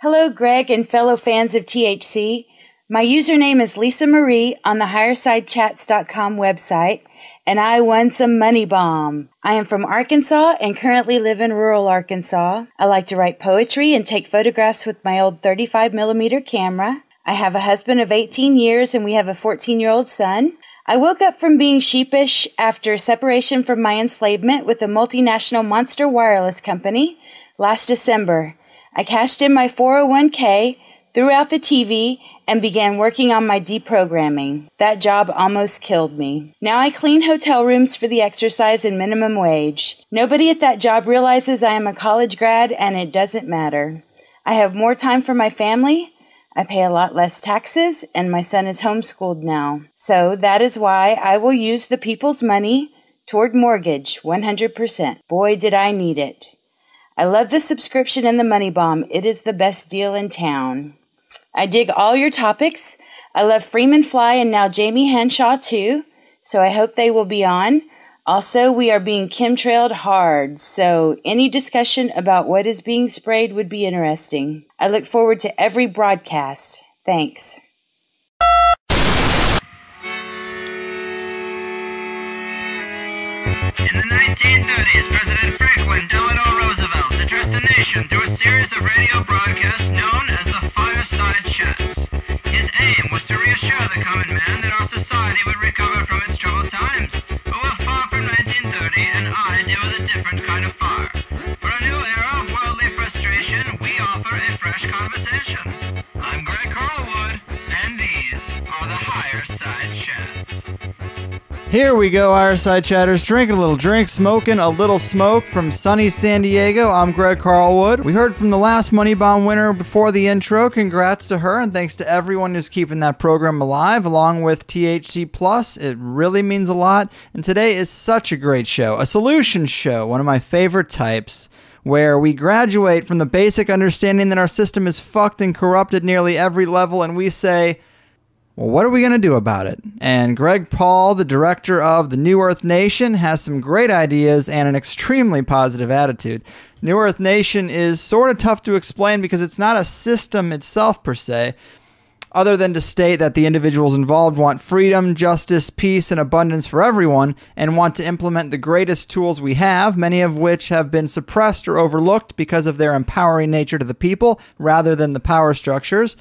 Hello, Greg and fellow fans of THC. My username is Lisa Marie on the HigherSideChats.com website, and I won some money bomb. I am from Arkansas and currently live in rural Arkansas. I like to write poetry and take photographs with my old 35mm camera. I have a husband of 18 years and we have a 14-year-old son. I woke up from being sheepish after separation from my enslavement with a multinational monster wireless company last December. I cashed in my 401k, threw out the TV, and began working on my deprogramming. That job almost killed me. Now I clean hotel rooms for the exercise and minimum wage. Nobody at that job realizes I am a college grad, and it doesn't matter. I have more time for my family. I pay a lot less taxes, and my son is homeschooled now. So that is why I will use the people's money toward mortgage 100%. Boy, did I need it. I love the subscription and the money bomb. It is the best deal in town. I dig all your topics. I love Freeman Fly and now Jamie Henshaw too, so I hope they will be on. Also, we are being chemtrailed hard, so any discussion about what is being sprayed would be interesting. I look forward to every broadcast. Thanks. In the 1930s, President Franklin Delano Roosevelt addressed the nation through a series of radio broadcasts known as the Fireside Chats. His aim was to reassure the common man that our society would recover from its troubled times. But we're far from 1930, and I deal with a different kind of fire. For a new era of worldly frustration, we offer a fresh conversation. I'm Greg Carlwood, and these are the Higher Side Chats. Here we go, Fireside Chatters, drinking a little drink, smoking a little smoke from sunny San Diego. I'm Greg Carlwood. We heard from the last Money Bomb winner before the intro. Congrats to her, and thanks to everyone who's keeping that program alive, along with THC Plus. It really means a lot, and today is such a great show. A solutions show, one of my favorite types, where we graduate from the basic understanding that our system is fucked and corrupt at nearly every level, and we say, well, what are we going to do about it? And Greg Paul, the director of the New Earth Nation, has some great ideas and an extremely positive attitude. New Earth Nation is sort of tough to explain because it's not a system itself per se, other than to state that the individuals involved want freedom, justice, peace, and abundance for everyone, and want to implement the greatest tools we have, many of which have been suppressed or overlooked because of their empowering nature to the people, rather than the power structures.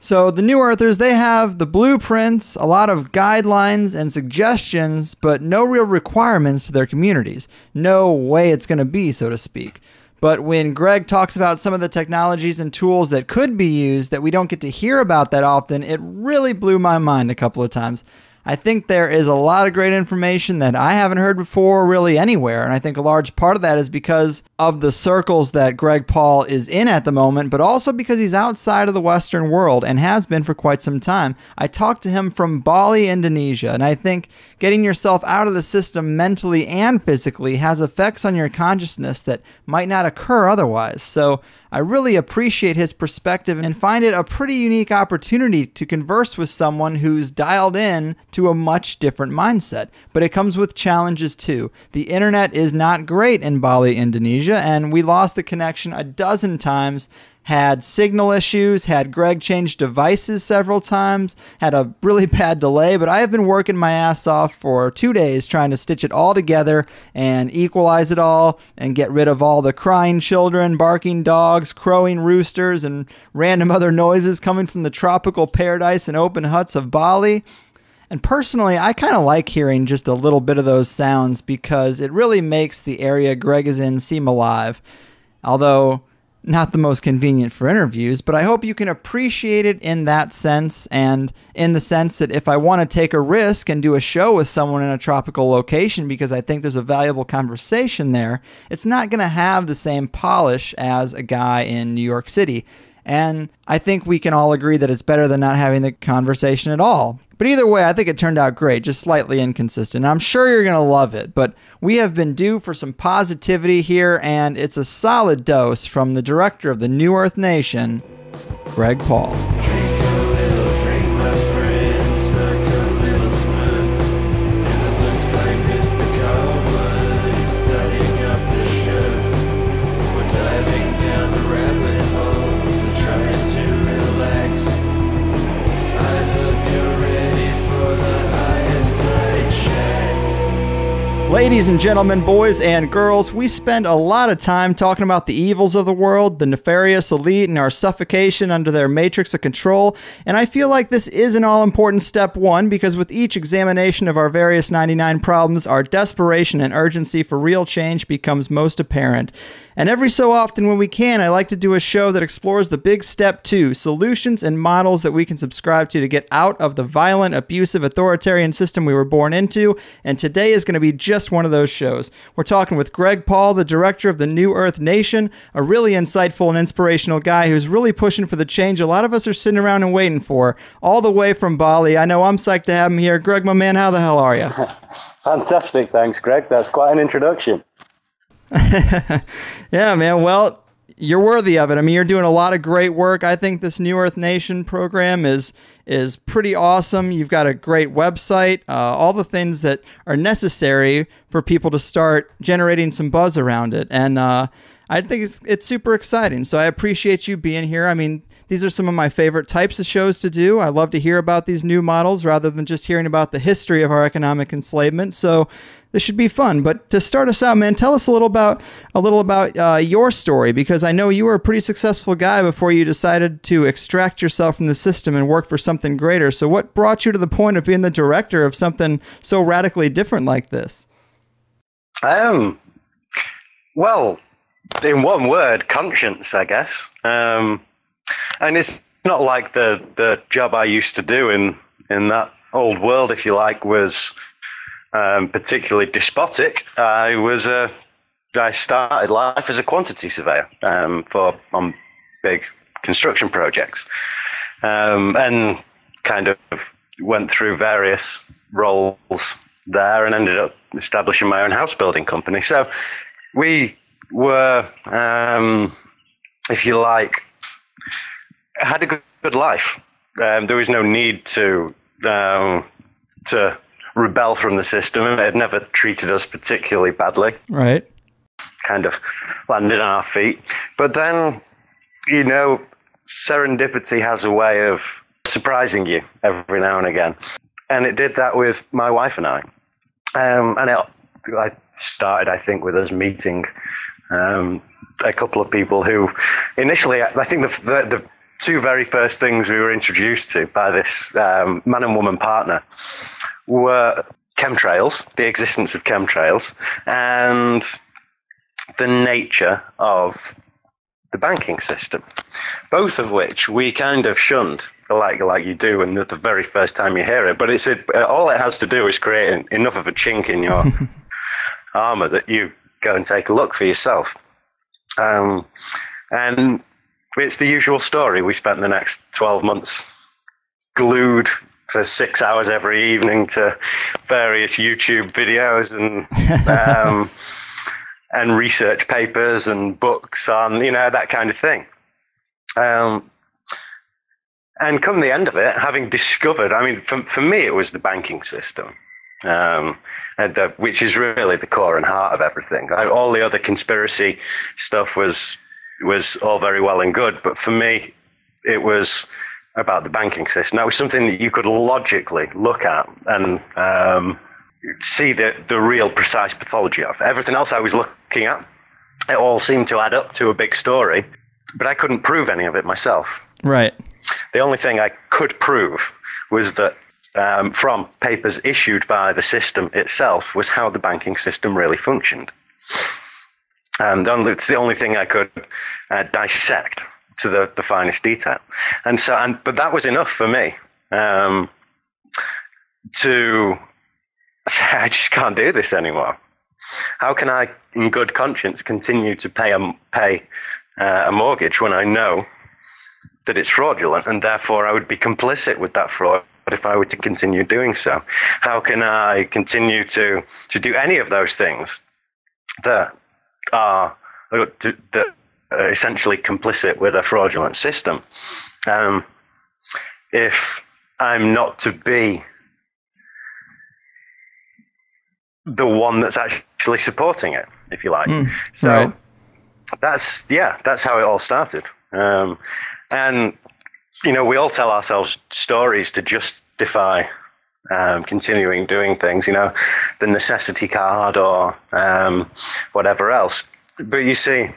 So the New Earthers, they have the blueprints, a lot of guidelines and suggestions, but no real requirements to their communities. No way it's going to be, so to speak. But when Greg talks about some of the technologies and tools that could be used that we don't get to hear about that often, it really blew my mind a couple of times. I think there is a lot of great information that I haven't heard before really anywhere, and I think a large part of that is because of the circles that Greg Paul is in at the moment, but also because he's outside of the Western world and has been for quite some time. I talked to him from Bali, Indonesia, and I think getting yourself out of the system mentally and physically has effects on your consciousness that might not occur otherwise. So I really appreciate his perspective and find it a pretty unique opportunity to converse with someone who's dialed in to a much different mindset. But it comes with challenges too. The internet is not great in Bali, Indonesia, and we lost the connection a dozen times, had signal issues, had Greg change devices several times, had a really bad delay, but I have been working my ass off for 2 days trying to stitch it all together and equalize it all and get rid of all the crying children, barking dogs, crowing roosters, and random other noises coming from the tropical paradise and open huts of Bali. And personally, I kind of like hearing just a little bit of those sounds because it really makes the area Greg is in seem alive. Although not the most convenient for interviews, but I hope you can appreciate it in that sense, and in the sense that if I want to take a risk and do a show with someone in a tropical location because I think there's a valuable conversation there, it's not going to have the same polish as a guy in New York City. And I think we can all agree that it's better than not having the conversation at all. But either way, I think it turned out great, just slightly inconsistent. I'm sure you're going to love it, but we have been due for some positivity here, and it's a solid dose from the director of the New Earth Nation, Greg Paul. Drink a little drink, my friend, smoke a little smoke, 'cause it looks like Mr. Carlwood is starting up the show. We're diving down the rabbit holes and Ladies and gentlemen, boys and girls, we spend a lot of time talking about the evils of the world, the nefarious elite, and our suffocation under their matrix of control. And I feel like this is an all-important step one, because with each examination of our various 99 problems, our desperation and urgency for real change becomes most apparent. And every so often when we can, I like to do a show that explores the big step two, solutions and models that we can subscribe to get out of the violent, abusive, authoritarian system we were born into. And today is going to be just one of those shows. We're talking with Greg Paul, the director of the New Earth Nation, a really insightful and inspirational guy who's really pushing for the change a lot of us are sitting around and waiting for, all the way from Bali. I know I'm psyched to have him here. Greg, my man, how the hell are you? Fantastic, thanks, Greg. That's quite an introduction. Yeah, man. Well, you're worthy of it. I mean, you're doing a lot of great work. I think this New Earth Nation program is pretty awesome. You've got a great website, all the things that are necessary for people to start generating some buzz around it. And I think it's super exciting. So I appreciate you being here. I mean, these are some of my favorite types of shows to do. I love to hear about these new models rather than just hearing about the history of our economic enslavement. So this should be fun. But to start us out, man, tell us a little about your story, because I know you were a pretty successful guy before you decided to extract yourself from the system and work for something greater. So what brought you to the point of being the director of something so radically different like this? Well, in one word, conscience, I guess. And it's not like the job I used to do in that old world, if you like, was particularly despotic. I started life as a quantity surveyor on big construction projects, and kind of went through various roles there and ended up establishing my own house building company. So we were, if you like, had a good life. There was no need to rebel from the system. It had never treated us particularly badly. Right. Kind of landed on our feet. But then, serendipity has a way of surprising you every now and again. And it did that with my wife and I. I started, I think, with us meeting a couple of people who initially, I think the two very first things we were introduced to by this man and woman partner were chemtrails, the existence of chemtrails, and the nature of the banking system, both of which we kind of shunned, like you do, and the very first time you hear it. But all it has to do is create enough of a chink in your armor that you go and take a look for yourself. And it's the usual story. We spent the next 12 months glued for 6 hours every evening to various YouTube videos and research papers and books on, that kind of thing. And come the end of it, having discovered, for me, it was the banking system, which is really the core and heart of everything. All the other conspiracy stuff was all very well and good, but for me, it was about the banking system. That was something that you could logically look at and see the real precise pathology of. Everything else I was looking at, it all seemed to add up to a big story, but I couldn't prove any of it myself. Right. The only thing I could prove was that from papers issued by the system itself was how the banking system really functioned. And it's the only thing I could dissect to the finest detail. But that was enough for me to say, I just can't do this anymore. How can I, in good conscience, continue to pay a mortgage when I know that it's fraudulent, and therefore I would be complicit with that fraud if I were to continue doing so? How can I continue to do any of those things that are essentially complicit with a fraudulent system, if I'm not to be the one that's actually supporting it, if you like? So right. That's how it all started. And we all tell ourselves stories to justify continuing doing things, the necessity card or whatever else. But you see,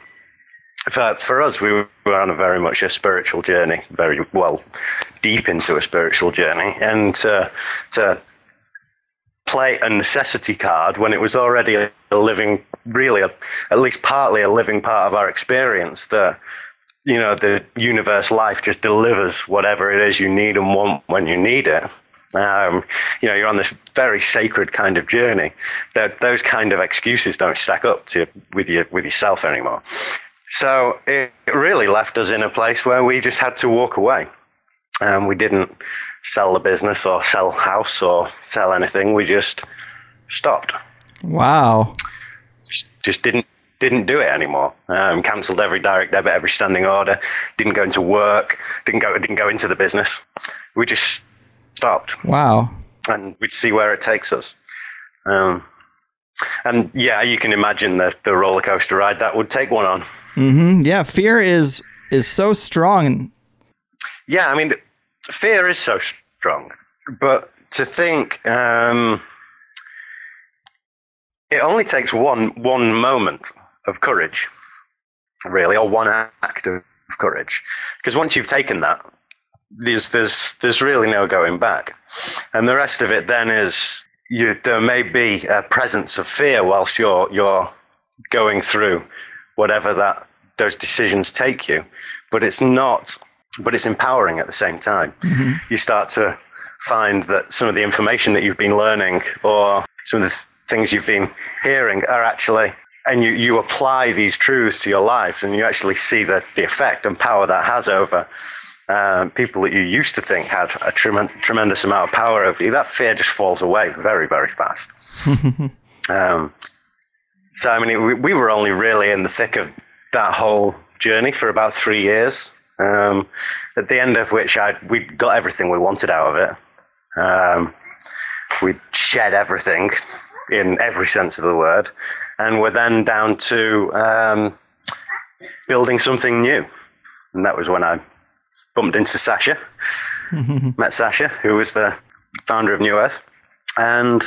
for us, we were on a very much a spiritual journey, very well deep into a spiritual journey, and to play a necessity card when it was already a living, really, at least partly a living part of our experience, that the universe, life just delivers whatever it is you need and want when you need it. You're on this very sacred kind of journey. Those kind of excuses don't stack up with yourself anymore. So it really left us in a place where we just had to walk away. We didn't sell the business or sell house or sell anything. We just stopped. Wow. Just didn't do it anymore. Cancelled every direct debit, every standing order. Didn't go into work. Didn't go into the business. We just stopped. Wow. And we'd see where it takes us. And yeah, you can imagine the roller coaster ride that would take one on. Mm-hmm. Yeah, fear is so strong. Yeah, I mean, fear is so strong, but to think it only takes one moment of courage, really, or one act of courage, because once you've taken that, there's really no going back, and the rest of it then is there may be a presence of fear whilst you're going through whatever those decisions take you, but it's empowering at the same time. Mm-hmm. You start to find that some of the information that you've been learning or some of the things you've been hearing are actually, and you apply these truths to your life, and you actually see the effect and power that has over people that you used to think had a tremendous amount of power over you. That fear just falls away very, very fast. So, I mean, we were only really in the thick of that whole journey for about 3 years, at the end of which we got everything we wanted out of it. We shed everything in every sense of the word, and we're then down to building something new. And that was when I bumped into Sasha, met Sasha, who was the founder of New Earth, and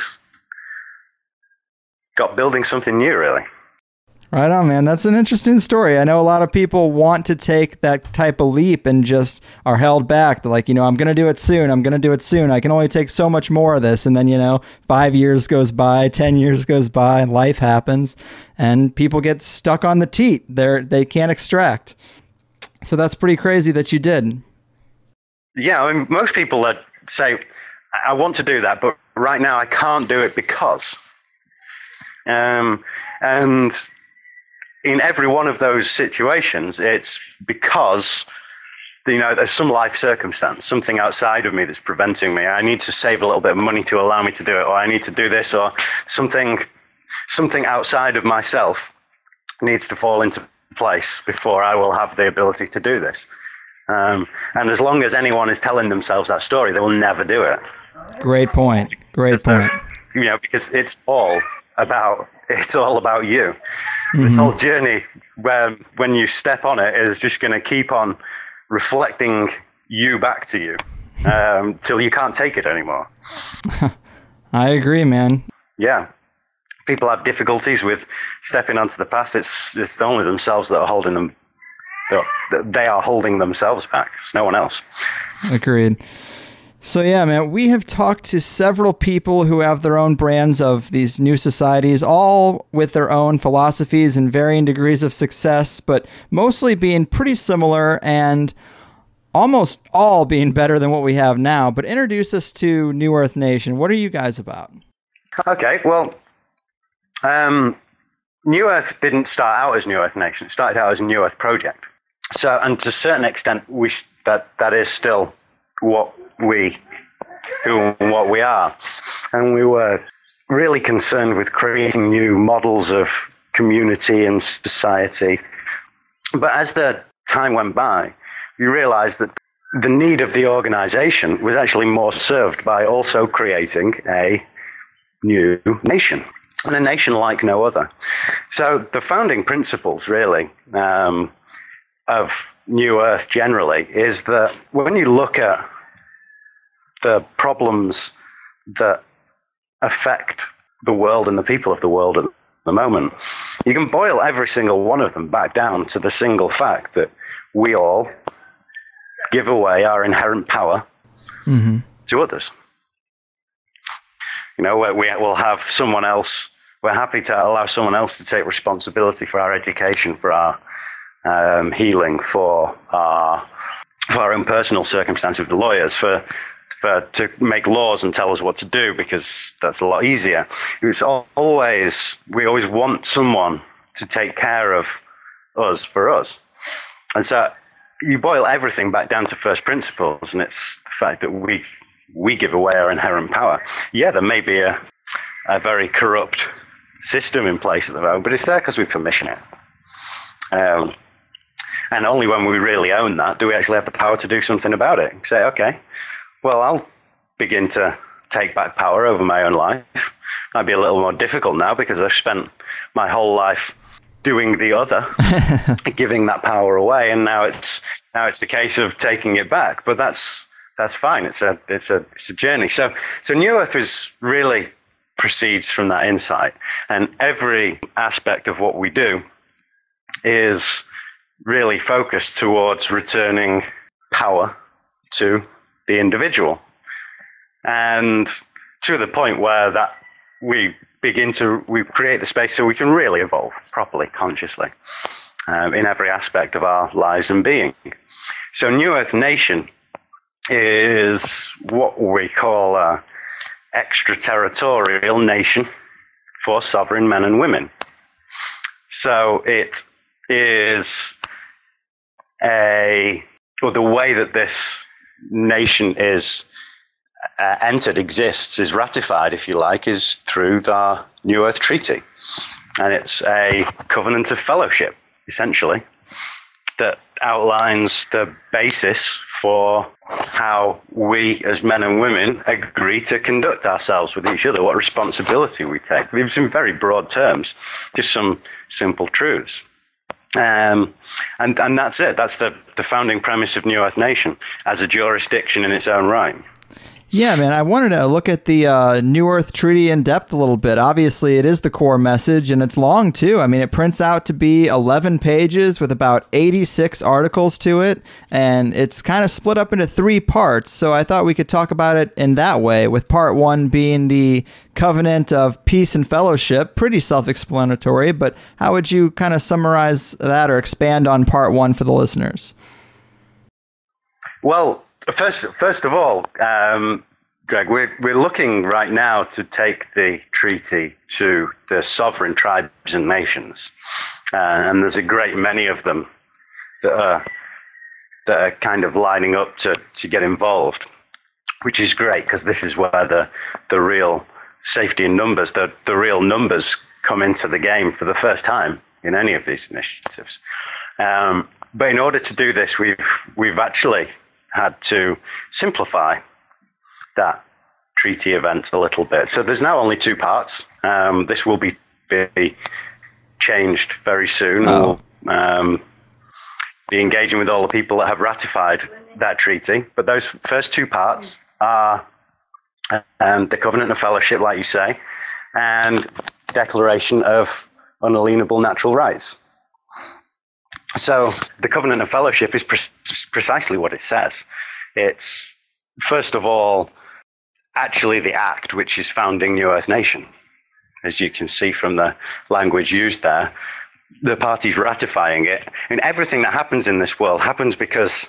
got building something new, really. Right on, man. That's an interesting story. I know a lot of people want to take that type of leap and just are held back. They're like, I'm going to do it soon. I'm going to do it soon. I can only take so much more of this. And then, 5 years goes by, 10 years goes by, and life happens, and people get stuck on the teat. They can't extract. So that's pretty crazy that you did. Yeah, I mean, most people that say, I want to do that, but right now I can't do it because. And in every one of those situations, it's because, there's some life circumstance, something outside of me that's preventing me. I need to save a little bit of money to allow me to do it, or I need to do this, or something outside of myself needs to fall into place before I will have the ability to do this. And as long as anyone is telling themselves that story, they will never do it. Great point. Great point. Because it's all about you. Mm-hmm. This whole journey, when you step on it, is just going to keep on reflecting you back to you till you can't take it anymore. I agree, man. Yeah. People have difficulties with stepping onto the path. It's only themselves that are holding them. They are holding themselves back. It's no one else. Agreed. So yeah, man, we have talked to several people who have their own brands of these new societies, all with their own philosophies and varying degrees of success, but mostly being pretty similar and almost all being better than what we have now. But introduce us to New Earth Nation. What are you guys about? Okay, well, New Earth didn't start out as New Earth Nation. It started out as a New Earth Project. So, and to a certain extent, that is still what we are. And we were really concerned with creating new models of community and society. But as the time went by, we realized that the need of the organization was actually more served by also creating a new nation, and a nation like no other. So the founding principles, really, of New Earth generally is that when you look at the problems that affect the world and the people of the world at the moment. You can boil every single one of them back down to the single fact that we all give away our inherent power to others. You know, we will have someone else, we're happy to allow someone else to take responsibility for our education, for our healing, for our own personal circumstance with the lawyers, to make laws and tell us what to do, because that's a lot easier. It's always, we always want someone to take care of us for us. And so you boil everything back down to first principles, and it's the fact that we give away our inherent power. Yeah, there may be a very corrupt system in place at the moment, but it's there because we permission it. And only when we really own that do we actually have the power to do something about it. Say, okay, well, I'll begin to take back power over my own life. Might be a little more difficult now because I've spent my whole life doing the other, giving that power away, and now it's a case of taking it back. But that's fine. It's a journey. So New Earth really proceeds from that insight, and every aspect of what we do is really focused towards returning power to the individual, and to the point where that we create the space so we can really evolve properly, consciously, in every aspect of our lives and being. So New Earth Nation is what we call a extraterritorial nation for sovereign men and women. So it is the way that this nation is exists, is ratified, if you like, is through the New Earth Treaty. And it's a covenant of fellowship, essentially, that outlines the basis for how we as men and women agree to conduct ourselves with each other, what responsibility we take. It's in very broad terms, just some simple truths. And that's it. That's the founding premise of New Earth Nation as a jurisdiction in its own right. Yeah, man, I wanted to look at the New Earth Treaty in depth a little bit. Obviously, it is the core message, and it's long, too. I mean, it prints out to be 11 pages with about 86 articles to it, and it's kind of split up into 3 parts, so I thought we could talk about it in that way, with part 1 being the covenant of peace and fellowship. Pretty self-explanatory, but how would you kind of summarize that or expand on part 1 for the listeners? Well, First of all, Greg, we're looking right now to take the treaty to the sovereign tribes and nations, and there's a great many of them that are kind of lining up to get involved, which is great because this is where the real safety in numbers, the real numbers come into the game for the first time in any of these initiatives. But in order to do this, we've actually had to simplify that treaty event a little bit. So there's now only 2 parts. This will be changed very soon. Oh. We'll be engaging with all the people that have ratified that treaty. But those first 2 parts are the Covenant of Fellowship, like you say, and Declaration of Unalienable Natural Rights. So the Covenant of Fellowship is precisely what it says. It's, first of all, actually the act which is founding New Earth Nation. As you can see from the language used there, the parties ratifying it. And everything that happens in this world happens because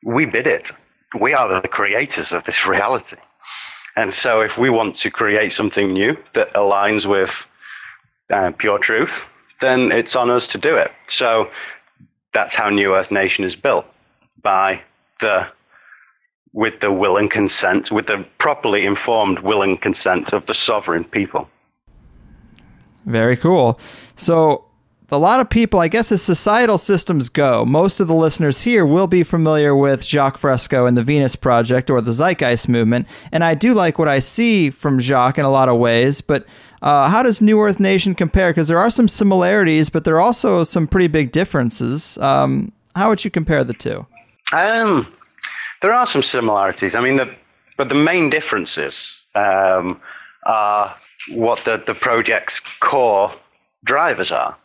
we bid it. We are the creators of this reality. And so if we want to create something new that aligns with pure truth, then it's on us to do it. So that's how New Earth Nation is built, with the will and consent, with the properly informed will and consent of the sovereign people. Very cool. So a lot of people, I guess as societal systems go, most of the listeners here will be familiar with Jacques Fresco and the Venus Project or the Zeitgeist movement. And I do like what I see from Jacques in a lot of ways, but how does New Earth Nation compare? Because there are some similarities, but there are also some pretty big differences. How would you compare the 2? There are some similarities. I mean, but the main differences are what the project's core drivers are.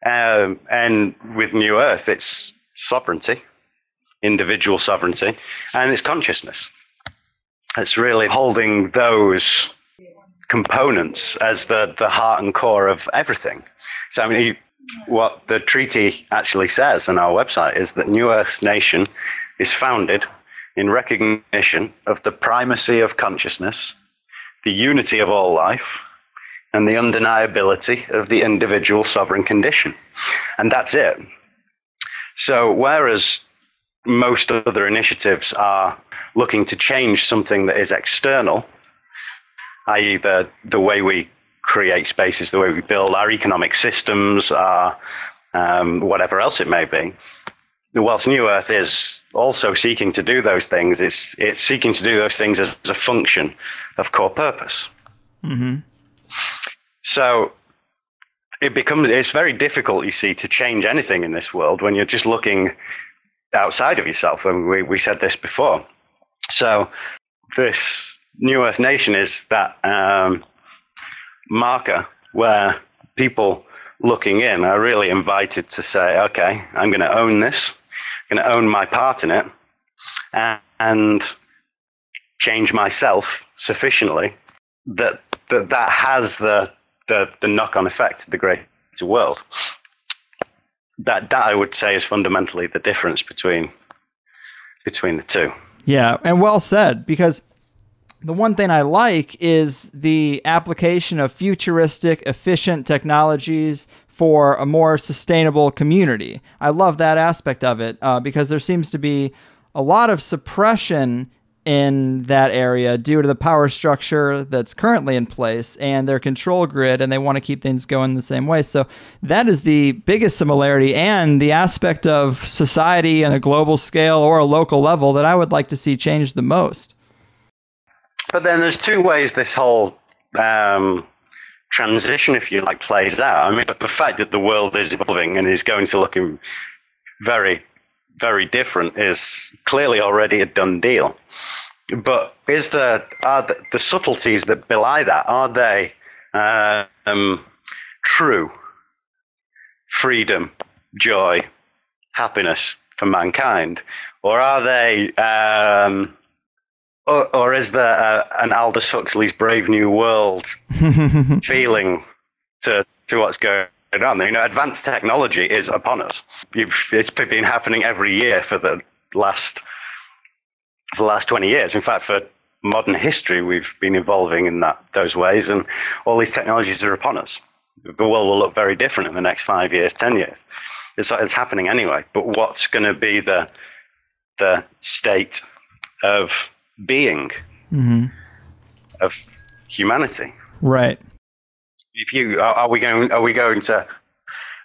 And with New Earth, it's sovereignty, individual sovereignty, and it's consciousness. It's really holding those components as the heart and core of everything. So, I mean, what the treaty actually says on our website is that New Earth's nation is founded in recognition of the primacy of consciousness, the unity of all life, and the undeniability of the individual sovereign condition. And that's it. So whereas most other initiatives are looking to change something that is external, i.e. the way we create spaces, the way we build our economic systems, our whatever else it may be, whilst New Earth is also seeking to do those things, it's seeking to do those things as a function of core purpose. Mm-hmm. So it's very difficult, you see, to change anything in this world when you're just looking outside of yourself. And we said this before. So this New Earth Nation is that marker where people looking in are really invited to say, okay, I'm going to own this, I'm going to own my part in it, and change myself sufficiently that has the knock-on effect of the greater world. That I would say is fundamentally the difference between the two. Yeah, and well said, because the one thing I like is the application of futuristic, efficient technologies for a more sustainable community. I love that aspect of it because there seems to be a lot of suppression in that area due to the power structure that's currently in place and their control grid, and they want to keep things going the same way. So that is the biggest similarity, and the aspect of society on a global scale or a local level that I would like to see change the most. But then there's two ways this whole transition, if you like, plays out. I mean, but the fact that the world is evolving and is going to look very, very different is clearly already a done deal. But are the subtleties that belie that, are they true freedom, joy, happiness for mankind? Or are they, or is there an Aldous Huxley's Brave New World feeling to what's going on? You know, advanced technology is upon us. It's been happening every year for the last 20 years. In fact, for modern history, we've been evolving in those ways, and all these technologies are upon us. The world will look very different in the next 5 years, 10 years. It's happening anyway. But what's going to be the state of being of humanity? Right. Are we going to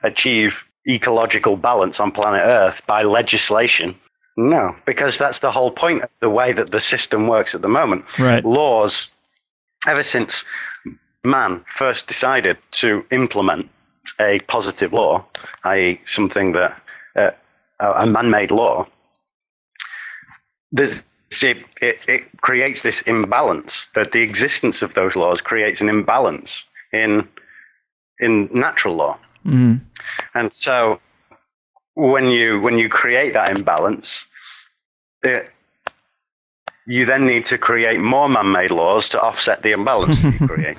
achieve ecological balance on planet Earth by legislation? No, because that's the whole point of the way that the system works at the moment. Right. Laws, ever since man first decided to implement a positive law, i.e. something that a man-made law, it creates this imbalance, that the existence of those laws creates an imbalance in natural law. Mm-hmm. And so when you create that imbalance, you then need to create more man-made laws to offset the imbalance that you create.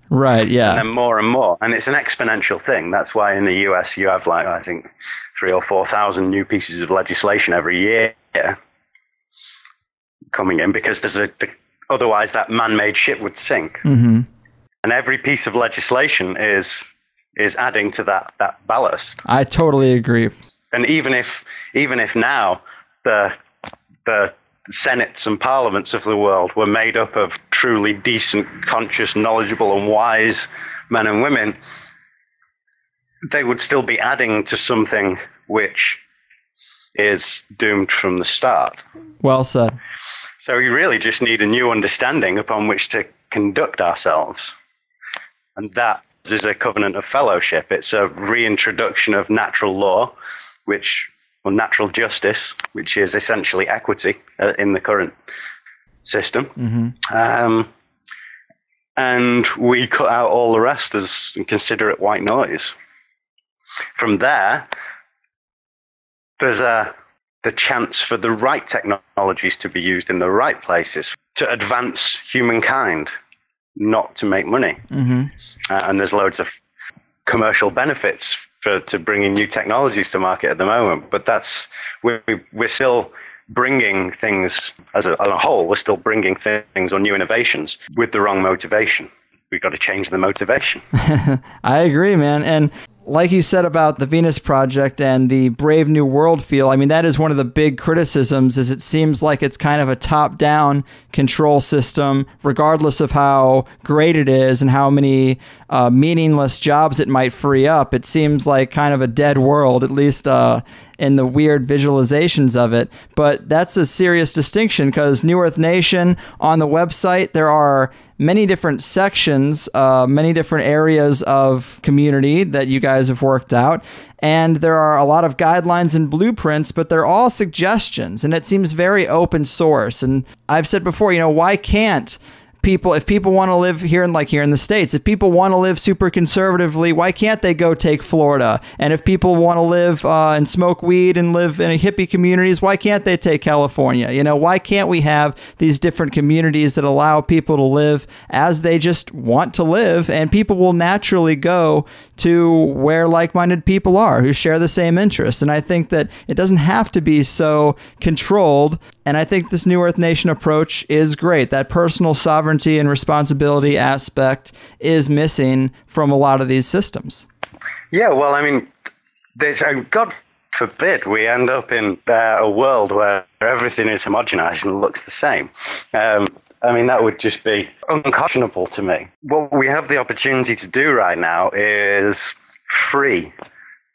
Right, yeah. And then more and more. And it's an exponential thing. That's why in the US you have, like, I think 3,000 or 4,000 new pieces of legislation every year coming in, because otherwise that man-made ship would sink. Mm-hmm. And every piece of legislation is adding to that ballast. I totally agree. And even if now the senates and parliaments of the world were made up of truly decent, conscious, knowledgeable, and wise men and women, they would still be adding to something which is doomed from the start. Well said. So we really just need a new understanding upon which to conduct ourselves. And that is a covenant of fellowship. It's a reintroduction of natural law, or natural justice, which is essentially equity in the current system. Mm-hmm. and we cut out all the rest and consider it white noise. From there, there's the chance for the right technologies to be used in the right places to advance humankind, not to make money. And there's loads of commercial benefits to bringing new technologies to market at the moment, but we're still bringing things as a whole. We're still bringing things or new innovations with the wrong motivation. We've got to change the motivation. I agree, man. And like you said about the Venus Project and the Brave New World feel, I mean, that is one of the big criticisms, is it seems like it's kind of a top-down control system, regardless of how great it is and how many meaningless jobs it might free up. It seems like kind of a dead world, at least in the weird visualizations of it. But that's a serious distinction, because New Earth Nation, on the website, there are many different sections, many different areas of community that you guys have worked out. And there are a lot of guidelines and blueprints, but they're all suggestions. And it seems very open source. And I've said before, why can't people, if people want to live here in the States, if people want to live super conservatively, why can't they go take Florida? And if people want to live and smoke weed and live in hippie communities, why can't they take California? Why can't we have these different communities that allow people to live as they just want to live? And people will naturally go to where like-minded people are who share the same interests. And I think that it doesn't have to be so controlled. And I think this New Earth Nation approach is great. That personal sovereignty and responsibility aspect is missing from a lot of these systems. Yeah, well, I mean, God forbid we end up in a world where everything is homogenized and looks the same. I mean, that would just be unconscionable to me. What we have the opportunity to do right now is free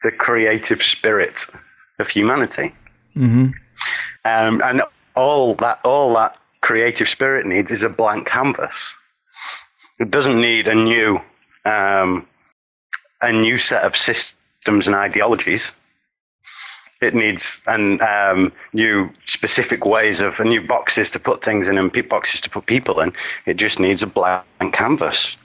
the creative spirit of humanity. And all that creative spirit needs is a blank canvas. It doesn't need a new set of systems and ideologies. It needs new specific ways of new boxes to put things in and boxes to put people in. It just needs a blank canvas.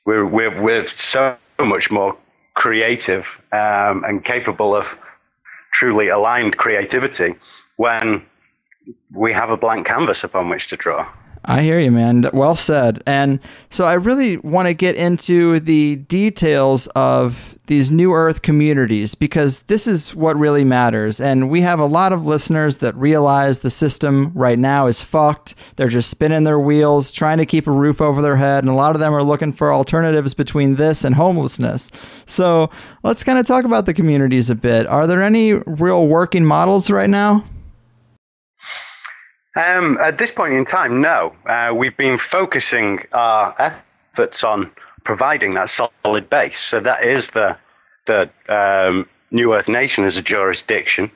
We're so much more creative and capable of truly aligned creativity when we have a blank canvas upon which to draw. I hear you, man. Well said. And so I really want to get into the details of these New Earth communities, because this is what really matters. And we have a lot of listeners that realize the system right now is fucked. They're just spinning their wheels, trying to keep a roof over their head. And a lot of them are looking for alternatives between this and homelessness. So let's kind of talk about the communities a bit. Are there any real working models right now? At this point in time, no. We've been focusing our efforts on providing that solid base. So that is the New Earth Nation as a jurisdiction,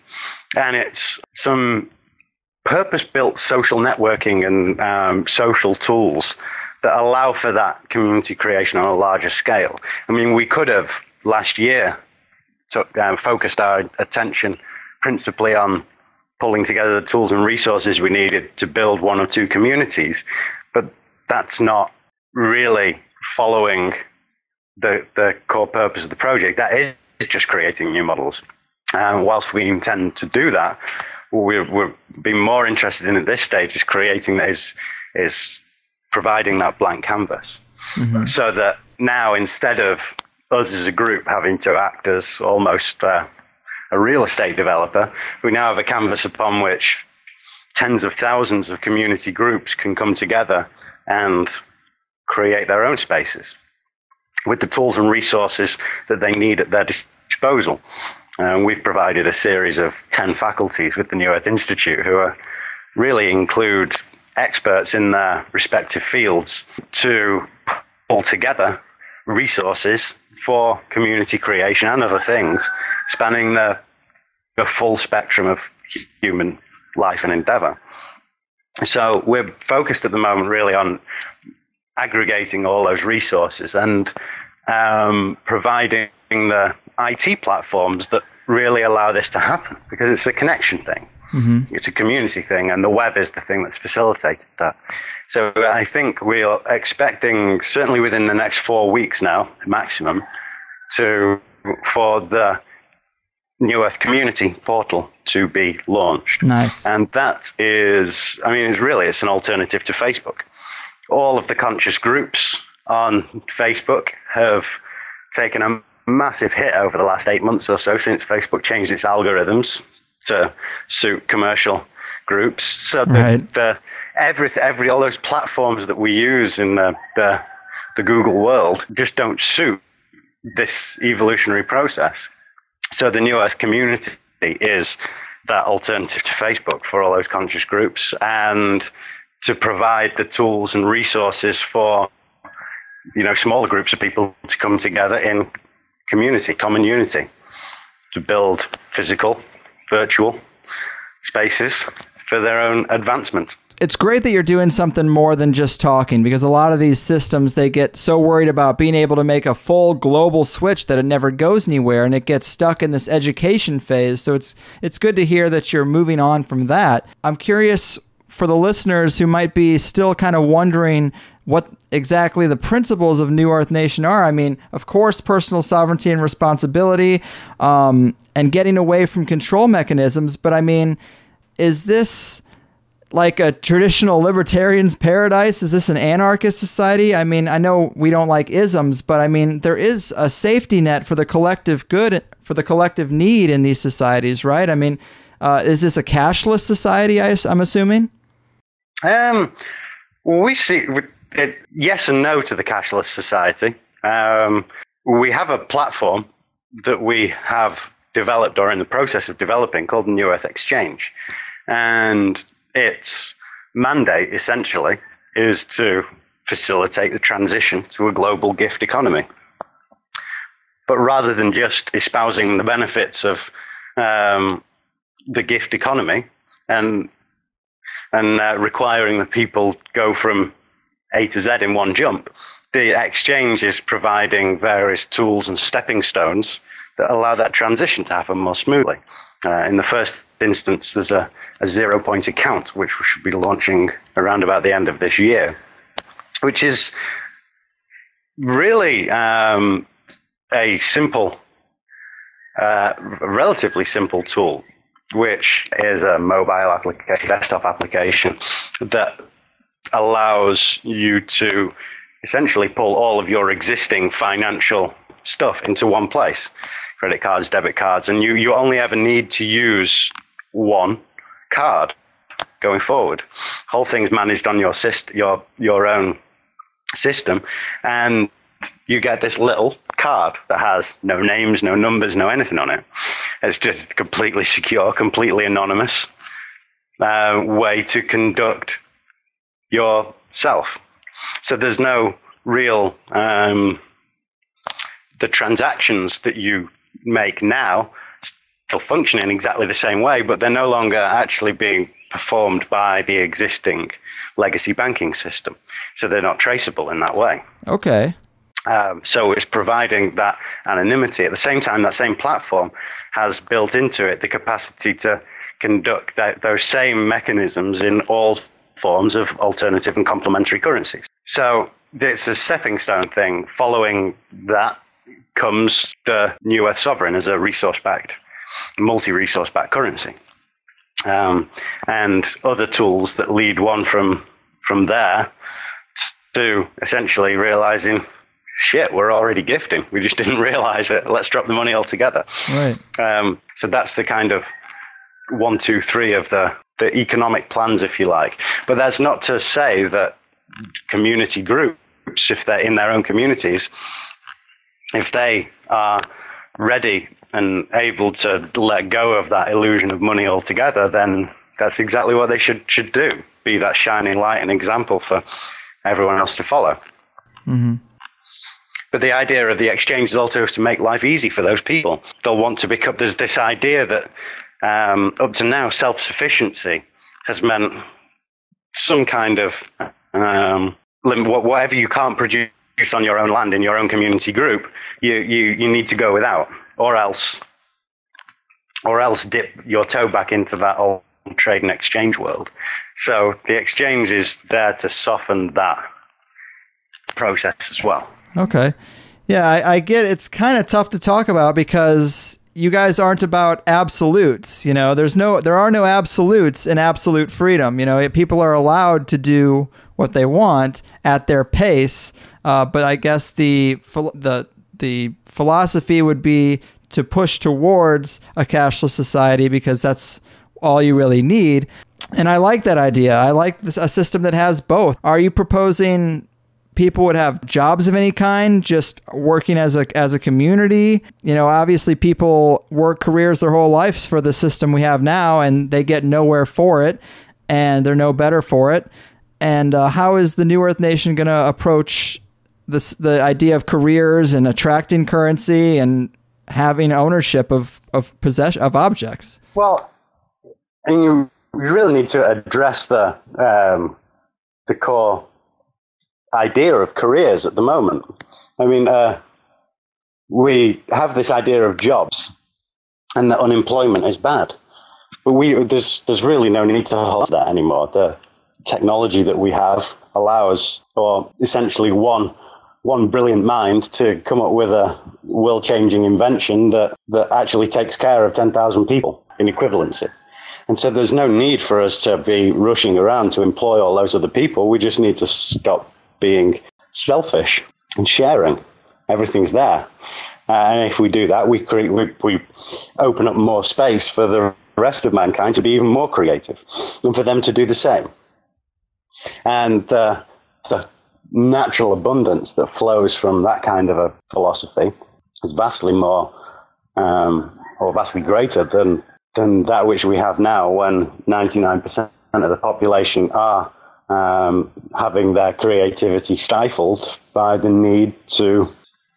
and it's some purpose-built social networking and social tools that allow for that community creation on a larger scale. I mean, we could have last year focused our attention principally on pulling together the tools and resources we needed to build one or two communities, but that's not really following the core purpose of the project. That is just creating new models. Whilst we intend to do that, we're being more interested in at this stage is creating that is providing that blank canvas, so that now instead of us as a group having to act as almost a real estate developer, we now have a canvas upon which tens of thousands of community groups can come together and create their own spaces with the tools and resources that they need at their disposal. We've provided a series of 10 faculties with the New Earth Institute who really include experts in their respective fields to pull together resources for community creation and other things, spanning the full spectrum of human life and endeavor. So we're focused at the moment really on aggregating all those resources and providing the IT platforms that really allow this to happen, because it's a connection thing. It's a community thing, and the web is the thing that's facilitated that. So I think we are expecting, certainly within the next 4 weeks now, maximum, for the New Earth Community portal to be launched. Nice. And that is, I mean, it's an alternative to Facebook. All of the conscious groups on Facebook have taken a massive hit over the last 8 months or so since Facebook changed its algorithms to suit commercial groups. So all those platforms that we use in the Google world just don't suit this evolutionary process. So the New Earth Community is that alternative to Facebook for all those conscious groups, and to provide the tools and resources for, smaller groups of people to come together in community, common unity, to build physical, virtual spaces for their own advancement. It's great that you're doing something more than just talking, because a lot of these systems, they get so worried about being able to make a full global switch that it never goes anywhere, and it gets stuck in this education phase. So it's good to hear that you're moving on from that. I'm curious for the listeners who might be still kind of wondering what exactly the principles of New Earth Nation are. I mean, of course, personal sovereignty and responsibility, and getting away from control mechanisms. But I mean, is this like a traditional libertarian's paradise? Is this an anarchist society? I mean, I know we don't like isms, but I mean, there is a safety net for the collective good, for the collective need in these societies, right? I mean, is this a cashless society, I'm assuming? We see yes and no to the cashless society. We have a platform that we have developed, or in the process of developing, called the New Earth Exchange. And its mandate, essentially, is to facilitate the transition to a global gift economy. But rather than just espousing the benefits of the gift economy and requiring the people go from A to Z in one jump, the exchange is providing various tools and stepping stones that allow that transition to happen more smoothly. In the first instance, there's a 0-point account, which we should be launching around about the end of this year, which is really a simple, relatively simple tool, which is a mobile application, desktop application, that allows you to essentially pull all of your existing financial stuff into one place. Credit cards, debit cards, and you only ever need to use one card going forward. Whole thing's managed on your own system, and you get this little card that has no names, no numbers, no anything on it. It's just completely secure, completely anonymous way to conduct yourself. So there's no real the transactions that you make now still function in exactly the same way, but they're no longer actually being performed by the existing legacy banking system. So they're not traceable in that way. Okay. So it's providing that anonymity. At the same time, that same platform has built into it the capacity to conduct those same mechanisms in all forms of alternative and complementary currencies. So it's a stepping stone thing. Following that comes the New Earth Sovereign as a resource-backed, multi-resource-backed currency. And other tools that lead one from there to essentially realizing, shit, we're already gifting. We just didn't realize it. Let's drop the money altogether. Right. So that's the kind of 1, 2, 3 of the economic plans, if you like. But that's not to say that community groups, if they're in their own communities, if they are ready and able to let go of that illusion of money altogether, then that's exactly what they should do. Be that shining light and example for everyone else to follow. Mm-hmm. But the idea of the exchange is also to make life easy for those people. They'll want to become, there's this idea that up to now, self-sufficiency has meant some kind of whatever you can't produce on your own land in your own community group, you need to go without, or else dip your toe back into that old trade and exchange world. So the exchange is there to soften that process as well. Okay. Yeah, I get it's kind of tough to talk about because you guys aren't about absolutes. You know, there are no absolutes in absolute freedom. You know, people are allowed to do what they want at their pace. But I guess the philosophy would be to push towards a cashless society because that's all you really need. And I like that idea. I like a system that has both. Are you proposing people would have jobs of any kind, just working as a community? You know, obviously people work careers their whole lives for the system we have now, and they get nowhere for it, and they're no better for it. And how is the New Earth Nation going to approach the idea of careers and attracting currency and having ownership of possession of objects? Well, and you really need to address the core idea of careers at the moment. I mean, we have this idea of jobs and that unemployment is bad, but there's really no need to hold that anymore. The technology that we have allows, or essentially one brilliant mind to come up with a world-changing invention that actually takes care of 10,000 people in equivalency. And so there's no need for us to be rushing around to employ all those other people. We just need to stop being selfish and sharing. Everything's there. And if we do that, we open up more space for the rest of mankind to be even more creative and for them to do the same. And the natural abundance that flows from that kind of a philosophy is vastly more or vastly greater than that which we have now, when 99% of the population are having their creativity stifled by the need to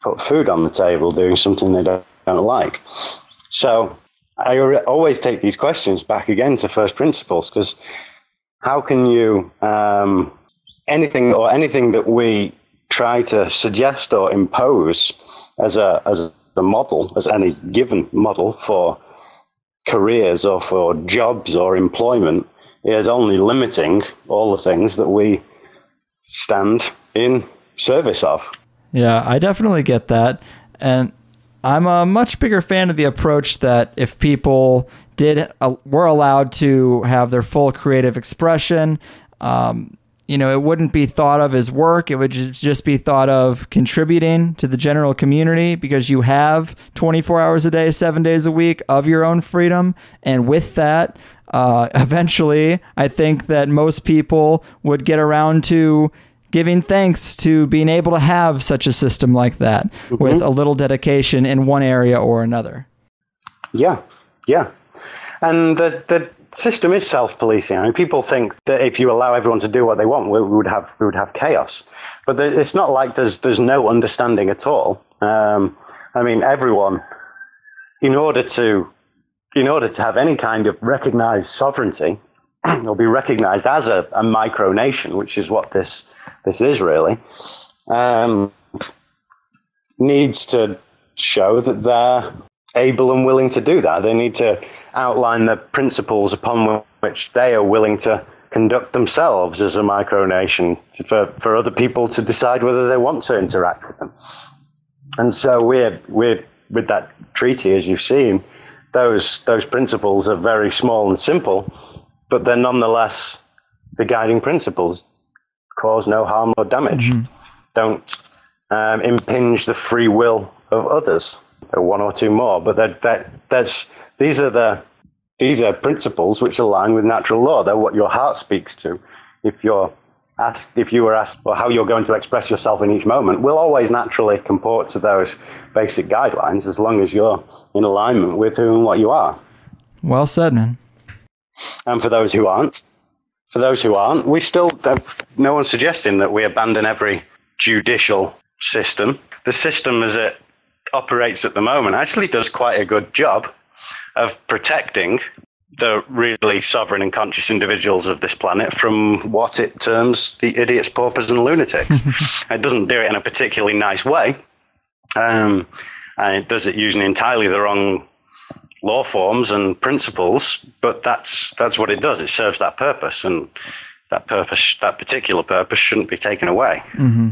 put food on the table, doing something they don't like. So I always take these questions back again to first principles, because how can you anything that we try to suggest or impose as a model, as any given model for careers or for jobs or employment, is only limiting all the things that we stand in service of. Yeah, I definitely get that. And I'm a much bigger fan of the approach that if people were allowed to have their full creative expression, it wouldn't be thought of as work. It would just be thought of contributing to the general community, because you have 24 hours a day, 7 days a week of your own freedom. And with that, eventually, I think that most people would get around to giving thanks to being able to have such a system like that, mm-hmm. with a little dedication in one area or another. Yeah. And the system is self-policing. I mean, people think that if you allow everyone to do what they want, we would have chaos. But it's not like there's no understanding at all. I mean, everyone, in order to have any kind of recognized sovereignty, or be recognized as a micronation, which is what this is really, needs to show that they're able and willing to do that. They need to outline the principles upon which they are willing to conduct themselves as a micronation for other people to decide whether they want to interact with them. And so we're with that treaty, as you've seen, those principles are very small and simple, but they're nonetheless the guiding principles. Cause no harm or damage. Mm-hmm. Don't impinge the free will of others. There are one or two more, but these are principles which align with natural law. They're what your heart speaks to. If you were asked well, how you're going to express yourself in each moment, we'll always naturally comport to those basic guidelines, as long as you're in alignment with who and what you are. Well said, man. And for those who aren't, we still don't. No one's suggesting that we abandon every judicial system. The system as it operates at the moment actually does quite a good job of protecting the really sovereign and conscious individuals of this planet from what it terms the idiots, paupers, and lunatics. It doesn't do it in a particularly nice way, and it does it using entirely the wrong law forms and principles, but that's what it does. It serves that purpose, and that particular purpose shouldn't be taken away. Mm-hmm.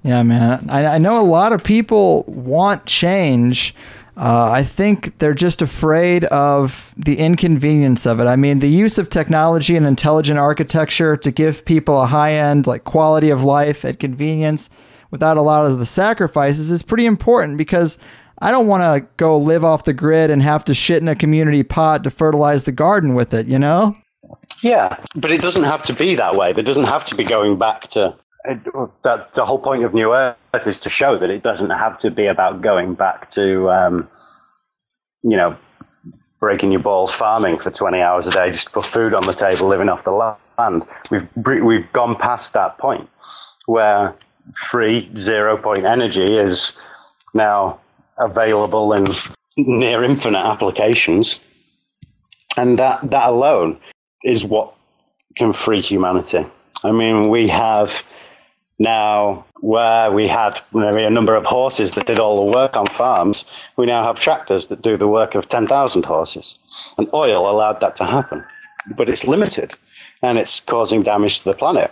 Yeah, man. I know a lot of people want change. I think they're just afraid of the inconvenience of it. I mean, the use of technology and intelligent architecture to give people a high-end like quality of life and convenience without a lot of the sacrifices is pretty important, because I don't want to go live off the grid and have to shit in a community pot to fertilize the garden with it, you know? Yeah, but it doesn't have to be that way. There doesn't have to be going back to that. The whole point of New Earth is to show that it doesn't have to be about going back to, breaking your balls farming for 20 hours a day just to put food on the table, living off the land. We've gone past that point where free 0-point energy is now available in near infinite applications, and that alone is what can free humanity. I mean, we have now, where we had maybe a number of horses that did all the work on farms, we now have tractors that do the work of 10,000 horses. And oil allowed that to happen. But it's limited, and it's causing damage to the planet.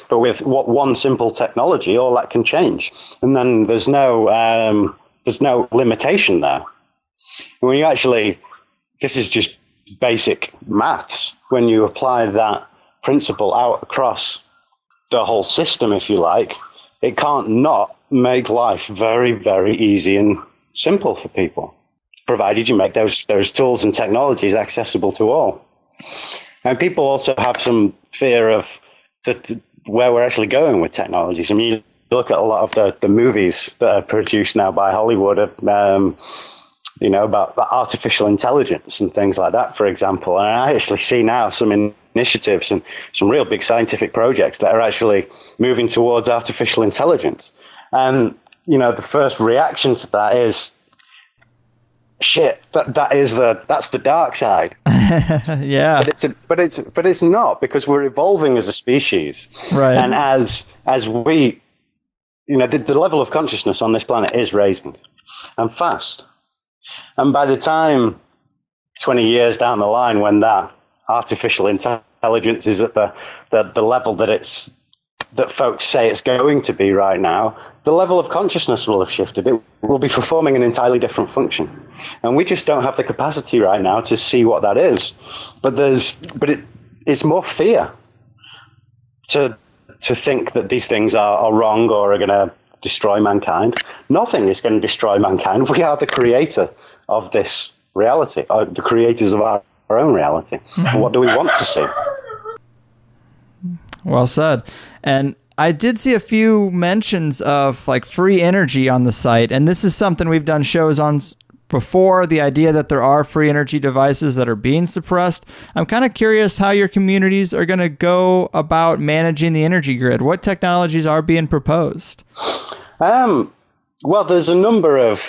But with one simple technology, all that can change. And then there's no limitation there. When you actually, this is just basic maths. When you apply that principle out across the whole system, if you like, it can't not make life very, very easy and simple for people, provided you make those tools and technologies accessible to all. And people also have some fear of where we're actually going with technologies. I mean, you look at a lot of the movies that are produced now by Hollywood, about artificial intelligence and things like that, for example. And I actually see now some initiatives and some real big scientific projects that are actually moving towards artificial intelligence. And, the first reaction to that is, shit, that's the dark side. Yeah. But it's not, because we're evolving as a species. Right. And as we, the level of consciousness on this planet is raising, and fast. And by the time 20 years down the line, when that artificial intelligence is at the level that folks say it's going to be right now, the level of consciousness will have shifted. It will be performing an entirely different function. And we just don't have the capacity right now to see what that is. But it's more fear to think that these things are wrong or are going to destroy mankind. Nothing is going to destroy mankind. We are the creator of this reality, or the creators of our own reality. What do we want to see? Well said. And I did see a few mentions of like free energy on the site, and this is something we've done shows on before, the idea that there are free energy devices that are being suppressed. I'm kind of curious how your communities are going to go about managing the energy grid. What technologies are being proposed? Well, there's a number of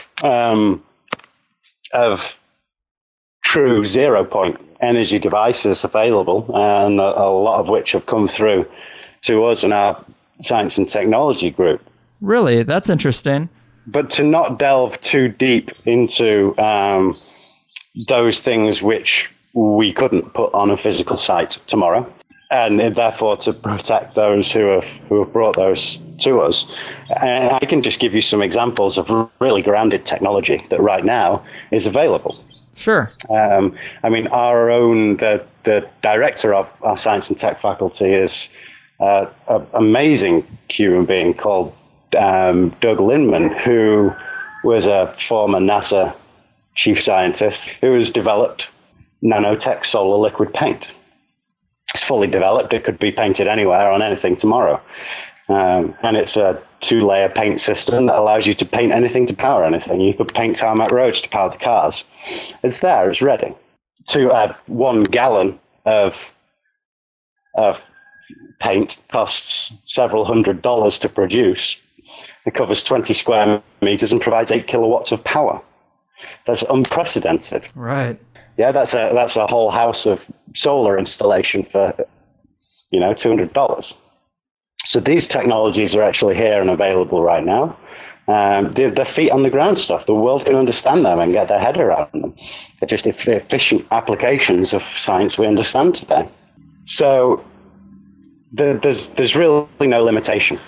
true 0-point energy devices available, and a lot of which have come through to us in our science and technology group. Really? That's interesting. But to not delve too deep into those things which we couldn't put on a physical site tomorrow, and therefore to protect those who have brought those to us. And I can just give you some examples of really grounded technology that right now is available. Sure. I mean, the director of our science and tech faculty is an amazing human being called Doug Lindman, who was a former NASA chief scientist who has developed nanotech solar liquid paint. It's fully developed. It could be painted anywhere on anything tomorrow. And it's a 2-layer paint system that allows you to paint anything to power anything. You could paint tarmac roads to power the cars. It's there. It's ready. 1 gallon of paint costs several $100s to produce. It covers 20 square meters and provides 8 kilowatts of power. That's unprecedented. Right. Yeah, that's a whole house of solar installation for, $200. So these technologies are actually here and available right now. their feet on the ground stuff. The world can understand them and get their head around them. They're just efficient applications of science we understand today. So there's really no limitation.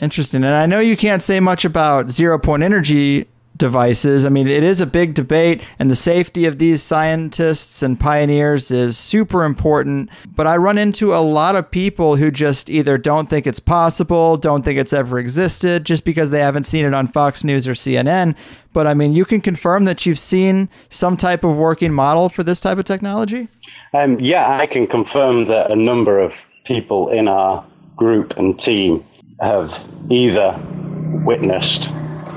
Interesting. And I know you can't say much about zero-point energy devices. I mean, it is a big debate, and the safety of these scientists and pioneers is super important. But I run into a lot of people who just either don't think it's possible, don't think it's ever existed, just because they haven't seen it on Fox News or CNN. But I mean, you can confirm that you've seen some type of working model for this type of technology? Yeah, I can confirm that a number of people in our group and team have either witnessed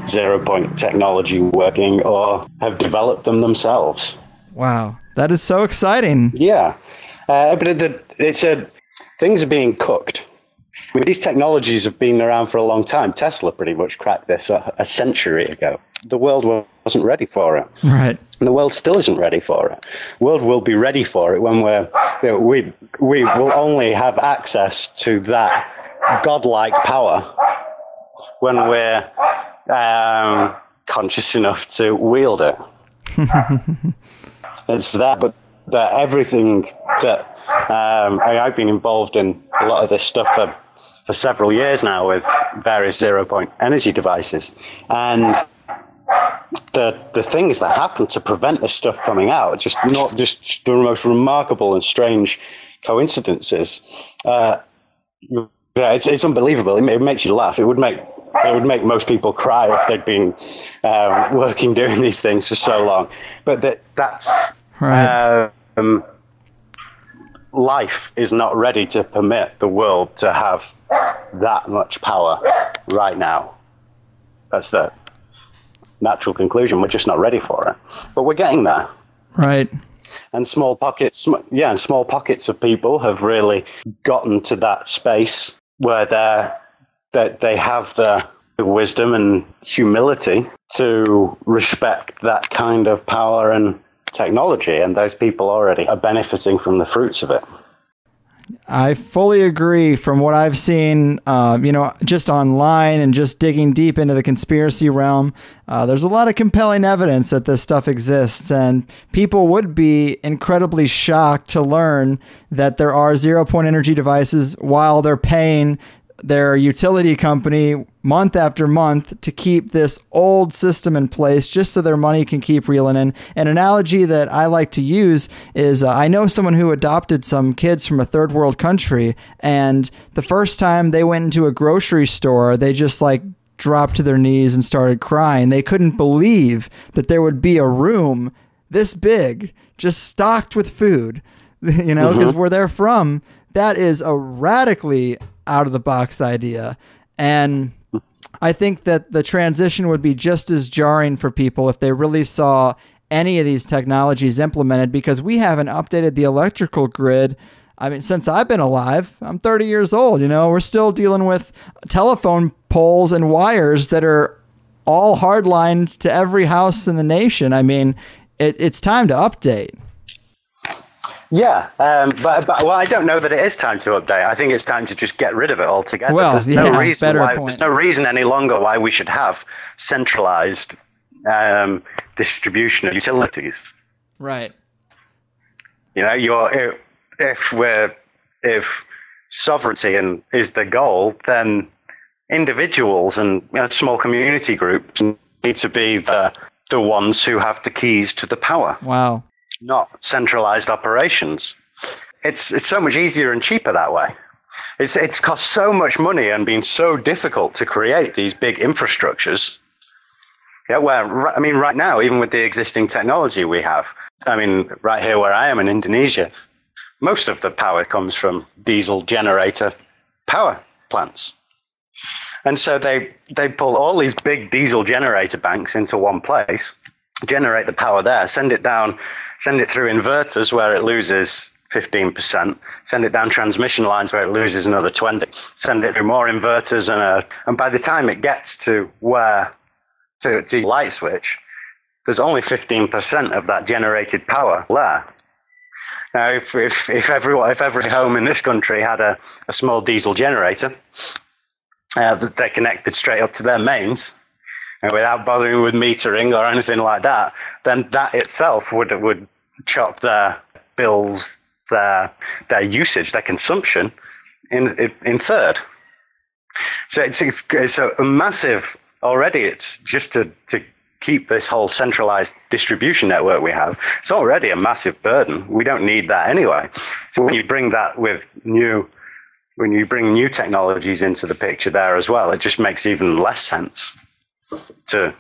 zero-point technology working or have developed them themselves. Wow, that is so exciting. Yeah, but things are being cooked. I mean, these technologies have been around for a long time. Tesla pretty much cracked this a century ago. The world wasn't ready for it. Right. And the world still isn't ready for it. The world will be ready for it when we will only have access to that godlike power when we're conscious enough to wield it. It's that, but that everything that I've been involved in a lot of this stuff for several years now with various zero-point energy devices, and the things that happen to prevent this stuff coming out are just not just the most remarkable and strange coincidences. It's unbelievable. It makes you laugh. It would make most people cry if they'd been working doing these things for so long. But that's right. Life is not ready to permit the world to have that much power right now. That's the natural conclusion. We're just not ready for it. But we're getting there. Right. And small pockets of people have really gotten to that space where they have the wisdom and humility to respect that kind of power and technology, and those people already are benefiting from the fruits of it. I fully agree. From what I've seen, just online and just digging deep into the conspiracy realm, there's a lot of compelling evidence that this stuff exists, and people would be incredibly shocked to learn that there are zero-point energy devices while they're paying their utility company month after month to keep this old system in place just so their money can keep reeling in. An analogy that I like to use is I know someone who adopted some kids from a third world country, and the first time they went into a grocery store, they just dropped to their knees and started crying. They couldn't believe that there would be a room this big just stocked with food, because where they're from, that is a radically out of the box idea. And I think that the transition would be just as jarring for people if they really saw any of these technologies implemented, because we haven't updated the electrical grid. I mean, since I've been alive, I'm 30 years old, we're still dealing with telephone poles and wires that are all hard lines to every house in the nation. I mean, it's time to update. Yeah, but I don't know that it is time to update. I think it's time to just get rid of it altogether. Well, there's no reason any longer why we should have centralized distribution of utilities. Right. If sovereignty is the goal, then individuals and small community groups need to be the ones who have the keys to the power. Wow. Not centralized operations. It's so much easier and cheaper that way. It's cost so much money and been so difficult to create these big infrastructures. Yeah, right now, even with the existing technology we have, right here where I am in Indonesia, most of the power comes from diesel generator power plants. And so they pull all these big diesel generator banks into one place, generate the power there, send it through inverters where it loses 15%, send it down transmission lines where it loses another 20%, send it through more inverters, and by the time it gets to to light switch, there's only 15% of that generated power there. Now, if every home in this country had a small diesel generator, they're connected straight up to their mains, and without bothering with metering or anything like that, then that itself would chop their bills, their usage, their consumption in third. So it's a massive, already it's just to keep this whole centralized distribution network we have, it's already a massive burden. We don't need that anyway. So when you bring new technologies into the picture there as well, it just makes even less sense to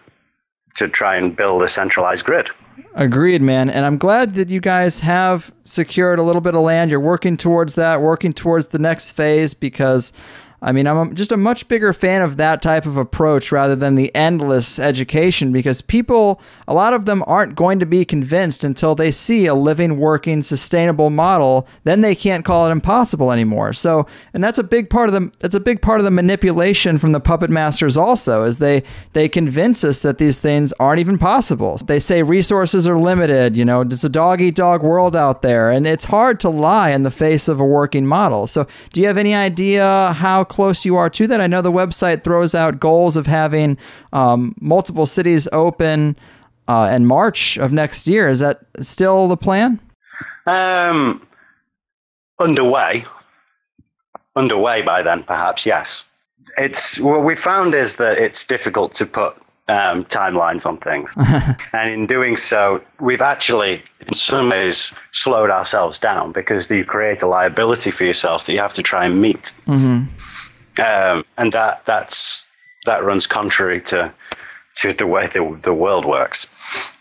try and build a centralized grid. Agreed, man. And I'm glad that you guys have secured a little bit of land. You're working towards that, working towards the next phase, because I mean, I'm just a much bigger fan of that type of approach rather than the endless education, because people, a lot of them aren't going to be convinced until they see a living, working, sustainable model. Then they can't call it impossible anymore. So, and that's a big part of the manipulation from the puppet masters also, is they convince us that these things aren't even possible. They say resources are limited, it's a dog-eat-dog world out there, and it's hard to lie in the face of a working model. So do you have any idea how close you are to that? I know the website throws out goals of having multiple cities open in March of next year. Is that still the plan? Underway by then, perhaps, yes. It's what we found is that it's difficult to put timelines on things. And in doing so, we've actually, in some ways, slowed ourselves down, because you create a liability for yourself that you have to try and meet. Mm-hmm. And that runs contrary to the way the world works.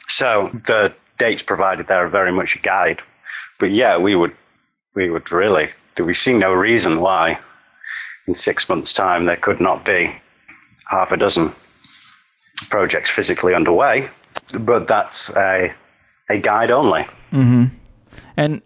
So the dates provided there are very much a guide. But yeah, we would really, we see no reason why in 6 months' time there could not be half a dozen projects physically underway. But that's a guide only. Mm-hmm. And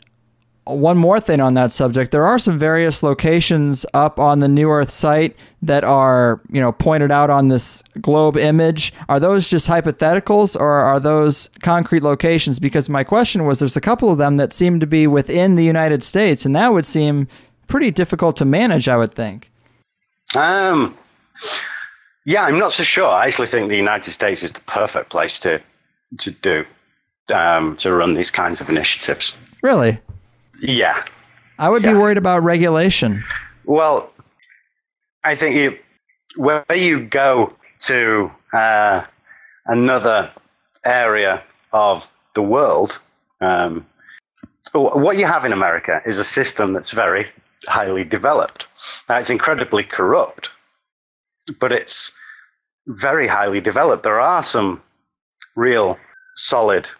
one more thing on that subject, there are some various locations up on the New Earth site that are, pointed out on this globe image. Are those just hypotheticals, or are those concrete locations? Because my question was, there's a couple of them that seem to be within the United States, and that would seem pretty difficult to manage, I would think. Yeah, I'm not so sure. I actually think the United States is the perfect place to run these kinds of initiatives. Really? Yeah. I would be worried about regulation. Well, I think where you go to another area of the world, what you have in America is a system that's very highly developed. It's incredibly corrupt, but it's very highly developed. There are some real solid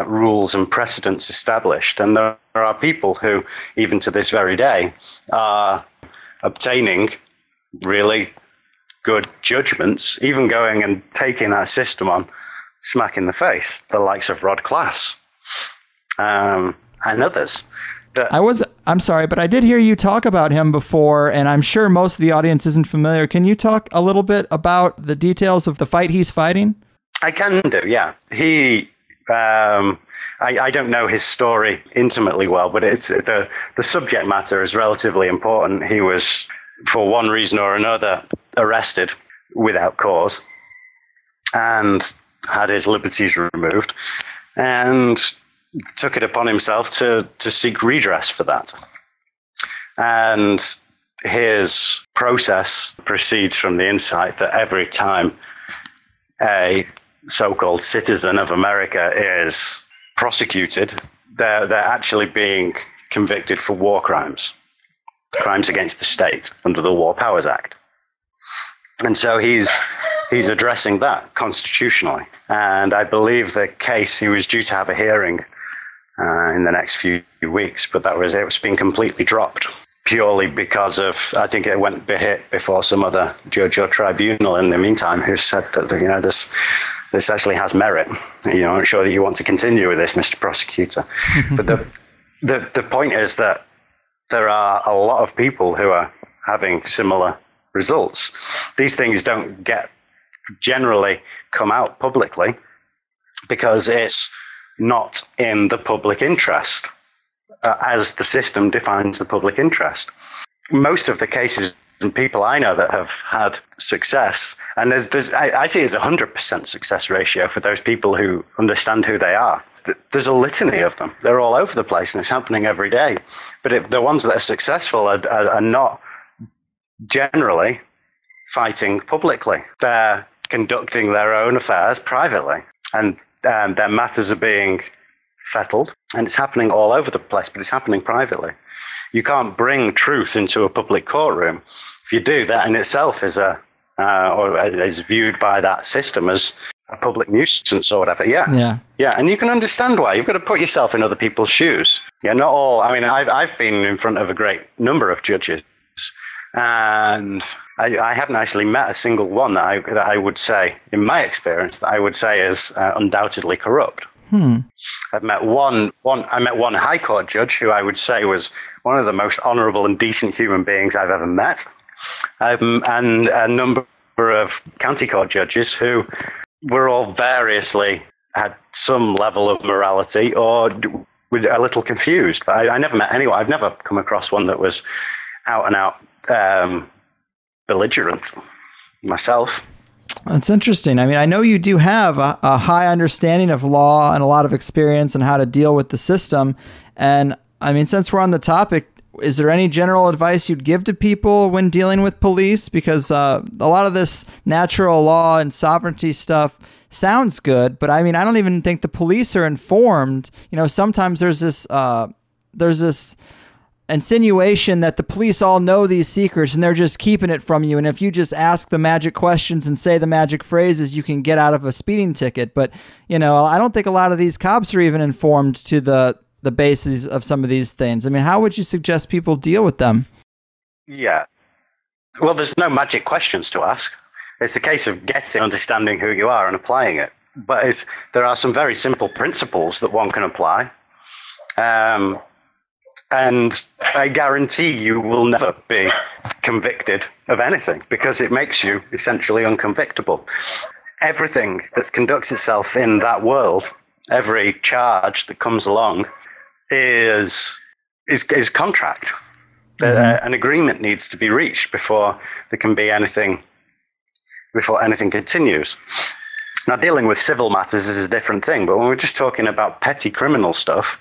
rules and precedents established, and there are people who, even to this very day, are obtaining really good judgments, even going and taking that system on smack in the face, the likes of Rod Class and others. I'm sorry, but I did hear you talk about him before, and I'm sure most of the audience isn't familiar. Can you talk a little bit about the details of the fight he's fighting? I can do, yeah. I don't know his story intimately well, but it's the subject matter is relatively important. He was, for one reason or another, arrested without cause and had his liberties removed, and took it upon himself to seek redress for that. And his process proceeds from the insight that every time a so-called citizen of America is prosecuted, they're actually being convicted for war crimes against the state under the War Powers Act. And so he's addressing that constitutionally. And I believe the case, he was due to have a hearing in the next few weeks, but it's been completely dropped purely because of, I think it went before some other judge or tribunal in the meantime, who said that, this actually has merit. I'm sure that you want to continue with this, Mr. Prosecutor. But the point is that there are a lot of people who are having similar results. These things don't generally come out publicly because it's not in the public interest, as the system defines the public interest. Most of the cases and people I know that have had success, and I see it as 100% success ratio for those people who understand who they are. There's a litany of them. They're all over the place, and it's happening every day. But the ones that are successful are not generally fighting publicly. They're conducting their own affairs privately, and their matters are being settled, and it's happening all over the place, but it's happening privately. You can't bring truth into a public courtroom. If you do, that in itself is or is viewed by that system as a public nuisance or whatever. Yeah. And you can understand why. You've got to put yourself in other people's shoes. Yeah, not all. I mean, I've been in front of a great number of judges, and I haven't actually met a single one that I would say, in my experience, that I would say is undoubtedly corrupt. I've met one high court judge who I would say was one of the most honourable and decent human beings I've ever met, and a number of county court judges who were all variously had some level of morality or were a little confused. But I never met anyone. I've never come across one that was out and out belligerent myself. That's interesting. I mean, I know you do have a high understanding of law and a lot of experience and how to deal with the system. And I mean, since we're on the topic, is there any general advice you'd give to people when dealing with police? Because a lot of this natural law and sovereignty stuff sounds good, but I mean, I don't even think the police are informed. You know, sometimes there's this insinuation that the police all know these secrets and they're just keeping it from you. And if you just ask the magic questions and say the magic phrases, you can get out of a speeding ticket. But, you know, I don't think a lot of these cops are even informed to the basis of some of these things. I mean, how would you suggest people deal with them? Yeah. Well, there's no magic questions to ask. It's a case of understanding who you are and applying it. But there are some very simple principles that one can apply. And I guarantee you will never be convicted of anything because it makes you essentially unconvictable. Everything that conducts itself in that world, every charge that comes along, is contract. An agreement needs to be reached before there can be anything, before anything continues. Now, dealing with civil matters is a different thing, but when we're just talking about petty criminal stuff,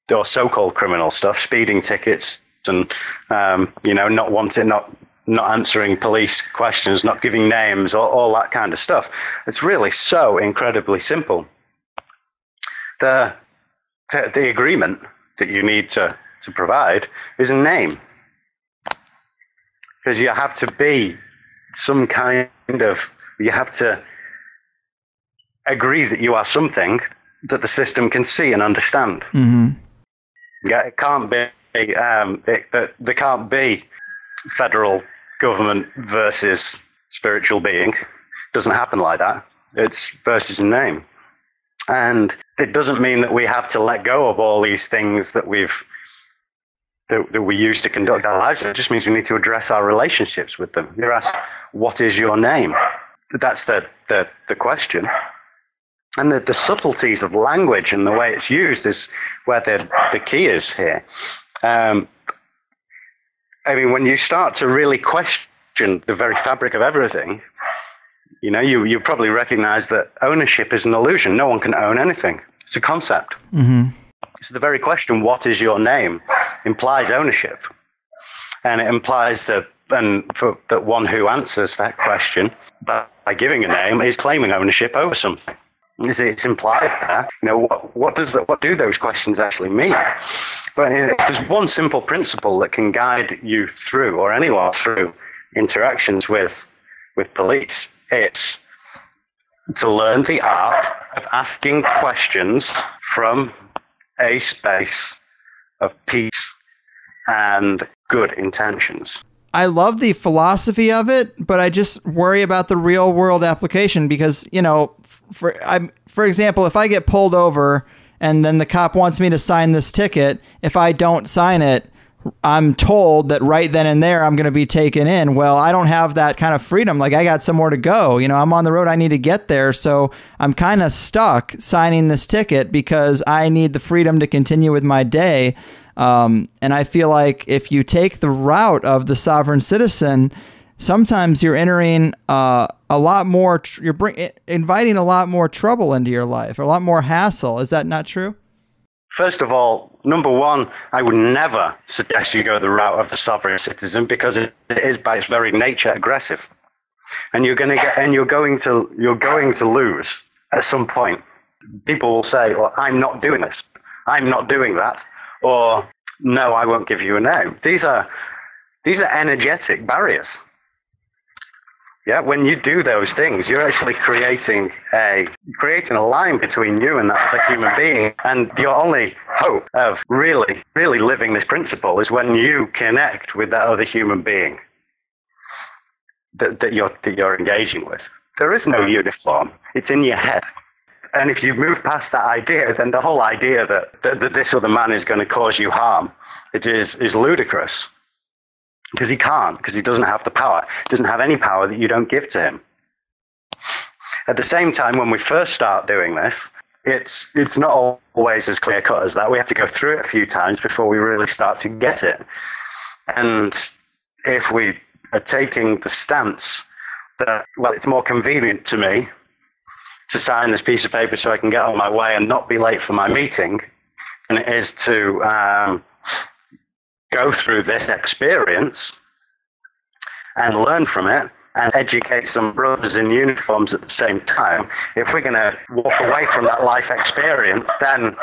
or so-called criminal stuff, speeding tickets, and not answering police questions, not giving names, all that kind of stuff. It's really so incredibly simple. The agreement that you need to provide is a name, because you have to be some kind of, you have to agree that you are something that the system can see and understand. Mm-hmm. Yeah, it can't be. There can't be federal government versus spiritual being. It doesn't happen like that. It's versus name, and it doesn't mean that we have to let go of all these things that we use to conduct our lives. It just means we need to address our relationships with them. You're asked, "What is your name?" That's the question. And the subtleties of language and the way it's used is where the key is here. I mean, when you start to really question the very fabric of everything, you know, you probably recognize that ownership is an illusion. No one can own anything. It's a concept. Mm-hmm. So the very question, "What is your name?" implies ownership. And it implies that one who answers that question by giving a name is claiming ownership over something. It's implied there. You know, what do those questions actually mean? But there's one simple principle that can guide you through, or anyone through, interactions with police. It's to learn the art of asking questions from a space of peace and good intentions. I love the philosophy of it, but I just worry about the real world application because, you know, for example, if I get pulled over and then the cop wants me to sign this ticket, if I don't sign it, I'm told that right then and there I'm going to be taken in. Well, I don't have that kind of freedom. Like, I got somewhere to go. You know, I'm on the road. I need to get there. So I'm kind of stuck signing this ticket because I need the freedom to continue with my day. And I feel like if you take the route of the sovereign citizen, sometimes you're entering a lot more, inviting a lot more trouble into your life, a lot more hassle. Is that not true? First of all, number one, I would never suggest you go the route of the sovereign citizen because it is by its very nature aggressive, and you're going to lose at some point. People will say, "Well, I'm not doing this. I'm not doing that," or "No, I won't give you a name." These are energetic barriers. Yeah, when you do those things, you're actually creating a line between you and that other human being. And your only hope of really, really living this principle is when you connect with that other human being that you're engaging with. There is no uniform. It's in your head. And if you move past that idea, then the whole idea that this other man is going to cause you harm, it is ludicrous. Because he can't, because he doesn't have the power. He doesn't have any power that you don't give to him. At the same time, when we first start doing this, it's not always as clear cut as that. We have to go through it a few times before we really start to get it. And if we are taking the stance that, well, it's more convenient to me to sign this piece of paper so I can get on my way and not be late for my meeting, than it is to go through this experience and learn from it and educate some brothers in uniforms at the same time. If we're going to walk away from that life experience, then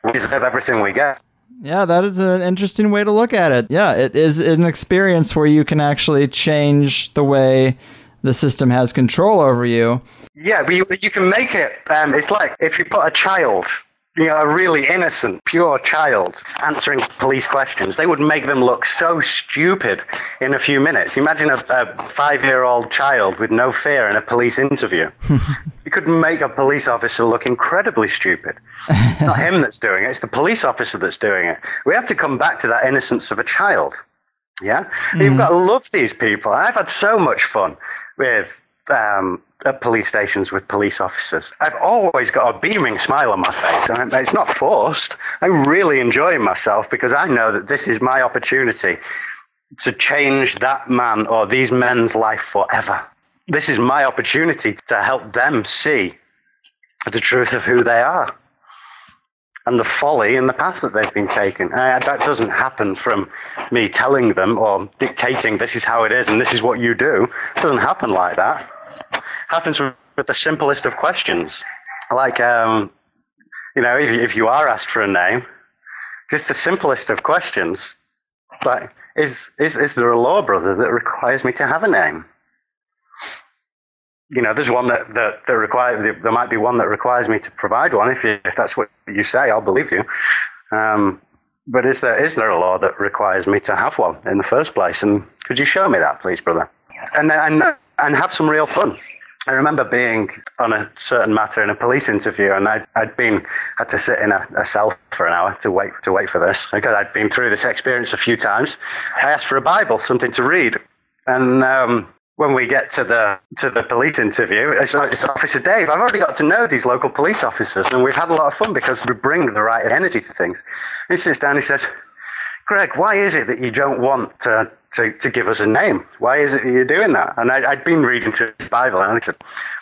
we deserve everything we get. Yeah, that is an interesting way to look at it. Yeah, it is an experience where you can actually change the way the system has control over you. Yeah, but you can make it, it's like if you put a child, a really innocent, pure child answering police questions, they would make them look so stupid in a few minutes. Imagine a 5-year-old child with no fear in a police interview. You could make a police officer look incredibly stupid. It's not him that's doing it, it's the police officer that's doing it. We have to come back to that innocence of a child. Yeah? Mm-hmm. You've got to love these people. I've had so much fun with at police stations with police officers. I've always got a beaming smile on my face, and it's not forced. I'm really enjoying myself because I know that this is my opportunity to change that man or these men's life forever. This is my opportunity to help them see the truth of who they are and the folly and the path that they've been taken. That doesn't happen from me telling them or dictating this is how it is and this is what you do. It doesn't happen like that. Happens with the simplest of questions, like if you are asked for a name, just the simplest of questions, like is there a law, brother, that requires me to have a name? There's one that requires, there might be one that requires me to provide one. If that's what you say, I'll believe you. But is there a law that requires me to have one in the first place? And could you show me that, please, brother? And have some real fun. I remember being on a certain matter in a police interview, and I'd had to sit in a cell for an hour to wait for this because I'd been through this experience a few times. I asked for a Bible, something to read, and when we get to the police interview, it's Officer Dave. I've already got to know these local police officers, and we've had a lot of fun because we bring the right energy to things. He sits down, he says, "Greg, why is it that you don't want to give us a name? Why is it that you're doing that?" And I'd been reading through the Bible, and I said,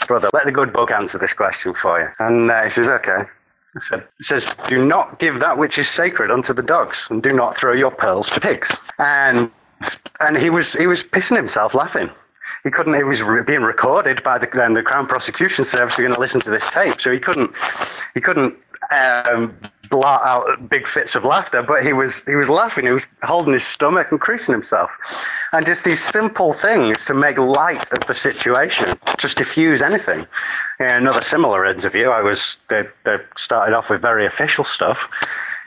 "Brother, let the good book answer this question for you." And he says, "Okay." It says, "Do not give that which is sacred unto the dogs, and do not throw your pearls to pigs." And he was pissing himself laughing. He couldn't. It was being recorded by the Crown Prosecution Service. We're going to listen to this tape, so he couldn't blart out big fits of laughter. But he was laughing. He was holding his stomach and creasing himself, and just these simple things to make light of the situation, just diffuse anything. In another similar interview, they started off with very official stuff,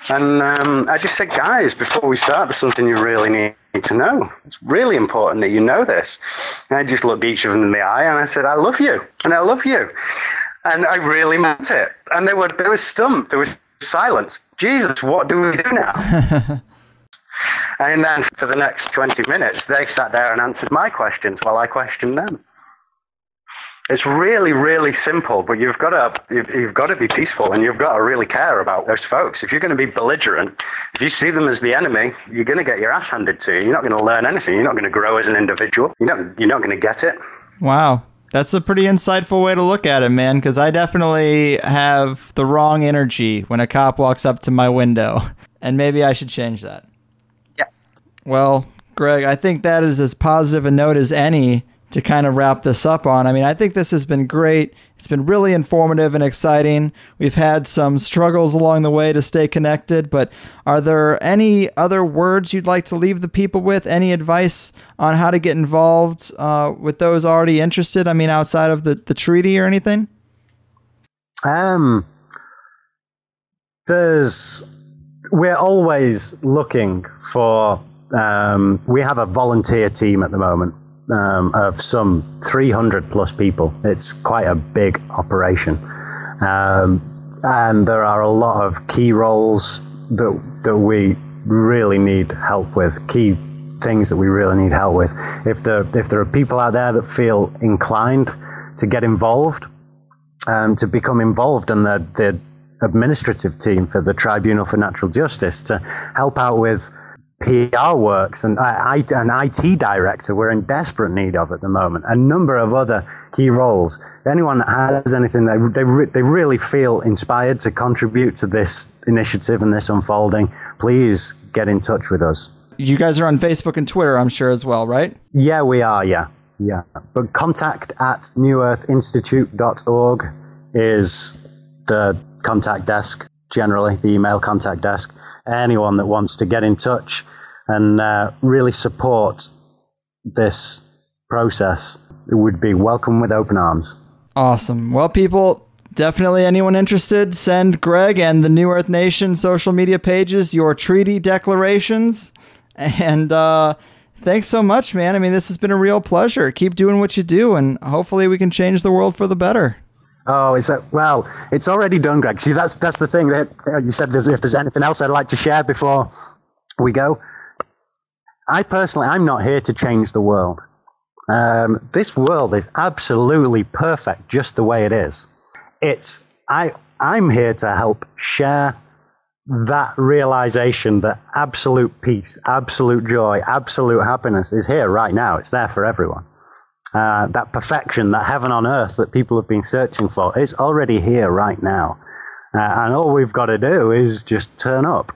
and I just said, "Guys, before we start, there's something you really need to know. It's really important that you know this." And I just looked each of them in the eye and I said, "I love you, and I love you." And I really meant it. And they was stumped. There was silence. Jesus, what do we do now? And then for the next 20 minutes, they sat there and answered my questions while I questioned them. It's really, really simple, but you've got to be peaceful, and you've got to really care about those folks. If you're going to be belligerent, if you see them as the enemy, you're going to get your ass handed to you. You're not going to learn anything. You're not going to grow as an individual. You're not going to get it. Wow. That's a pretty insightful way to look at it, man, because I definitely have the wrong energy when a cop walks up to my window, and maybe I should change that. Yeah. Well, Greg, I think that is as positive a note as any to kind of wrap this up on. I mean, I think this has been great. It's been really informative and exciting. We've had some struggles along the way to stay connected, but are there any other words you'd like to leave the people with? Any advice on how to get involved with those already interested? I mean, outside of the treaty or anything? We're always looking for, we have a volunteer team at the moment. Of some 300 plus people. It's quite a big operation. And there are a lot of key roles that we really need help with, key things that we really need help with. If there are people out there that feel inclined to get involved, to become involved in the administrative team for the Tribunal for Natural Justice, to help out with PR works and an IT director we're in desperate need of at the moment. A number of other key roles. Anyone that has anything they really feel inspired to contribute to this initiative and this unfolding, please get in touch with us. You guys are on Facebook and Twitter, I'm sure, as well, right? Yeah, we are. Yeah. But contact@newearthinstitute.org is the contact desk. Generally, the email contact desk. Anyone that wants to get in touch and really support this process would be welcome with open arms. Awesome. Well, people, definitely anyone interested, send Greg and the New Earth Nation social media pages your treaty declarations. And thanks so much, man. I mean, this has been a real pleasure. Keep doing what you do, and hopefully we can change the world for the better. Oh, it's already done, Greg. See, that's the thing. You said if there's anything else I'd like to share before we go. I'm not here to change the world. This world is absolutely perfect just the way it is. I'm here to help share that realization that absolute peace, absolute joy, absolute happiness is here right now. It's there for everyone. That perfection, that heaven on earth that people have been searching for, is already here right now. And all we've got to do is just turn up.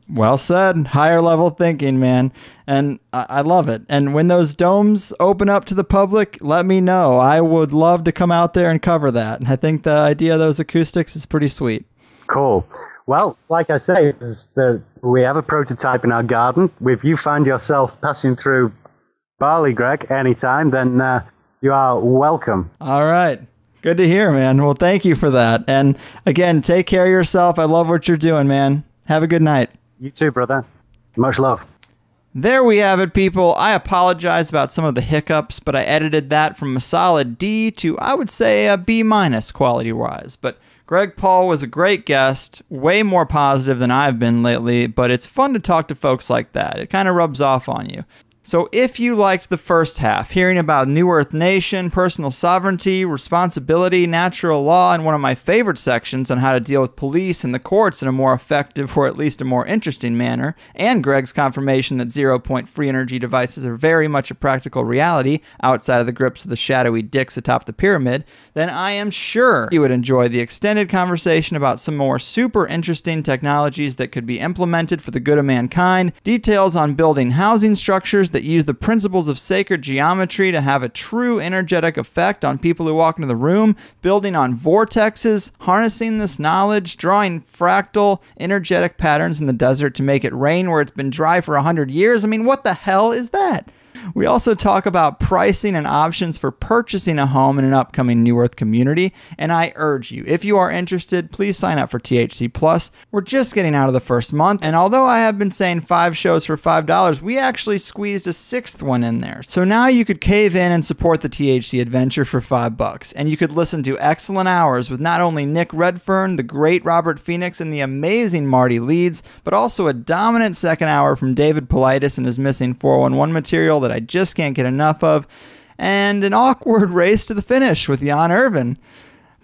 Well said. Higher level thinking, man. And I love it. And when those domes open up to the public, let me know. I would love to come out there and cover that. And I think the idea of those acoustics is pretty sweet. Cool. Well, like I say, we have a prototype in our garden. If you find yourself passing through Bali, Greg, anytime, then you are welcome. All right. Good to hear, man. Well, thank you for that. And again, take care of yourself. I love what you're doing, man. Have a good night. You too, brother. Much love. There we have it, people. I apologize about some of the hiccups, but I edited that from a solid D to, I would say, a B- quality-wise. But Greg Paul was a great guest, way more positive than I've been lately, but it's fun to talk to folks like that. It kind of rubs off on you. So if you liked the first half, hearing about New Earth Nation, personal sovereignty, responsibility, natural law, and one of my favorite sections on how to deal with police and the courts in a more effective or at least a more interesting manner, and Greg's confirmation that zero-point free energy devices are very much a practical reality outside of the grips of the shadowy dicks atop the pyramid, then I am sure you would enjoy the extended conversation about some more super interesting technologies that could be implemented for the good of mankind, details on building housing structures that use the principles of sacred geometry to have a true energetic effect on people who walk into the room, building on vortexes, harnessing this knowledge, drawing fractal energetic patterns in the desert to make it rain where it's been dry for 100 years. I mean, what the hell is that? We also talk about pricing and options for purchasing a home in an upcoming New Earth community, and I urge you, if you are interested, please sign up for THC Plus. We're just getting out of the first month, and although I have been saying 5 shows for $5, we actually squeezed a 6th one in there. So now you could cave in and support the THC adventure for $5, and you could listen to excellent hours with not only Nick Redfern, the great Robert Phoenix, and the amazing Marty Leeds, but also a dominant second hour from David Politis and his missing 411 material that I just can't get enough of. and an awkward race to the finish with Jan Irvin.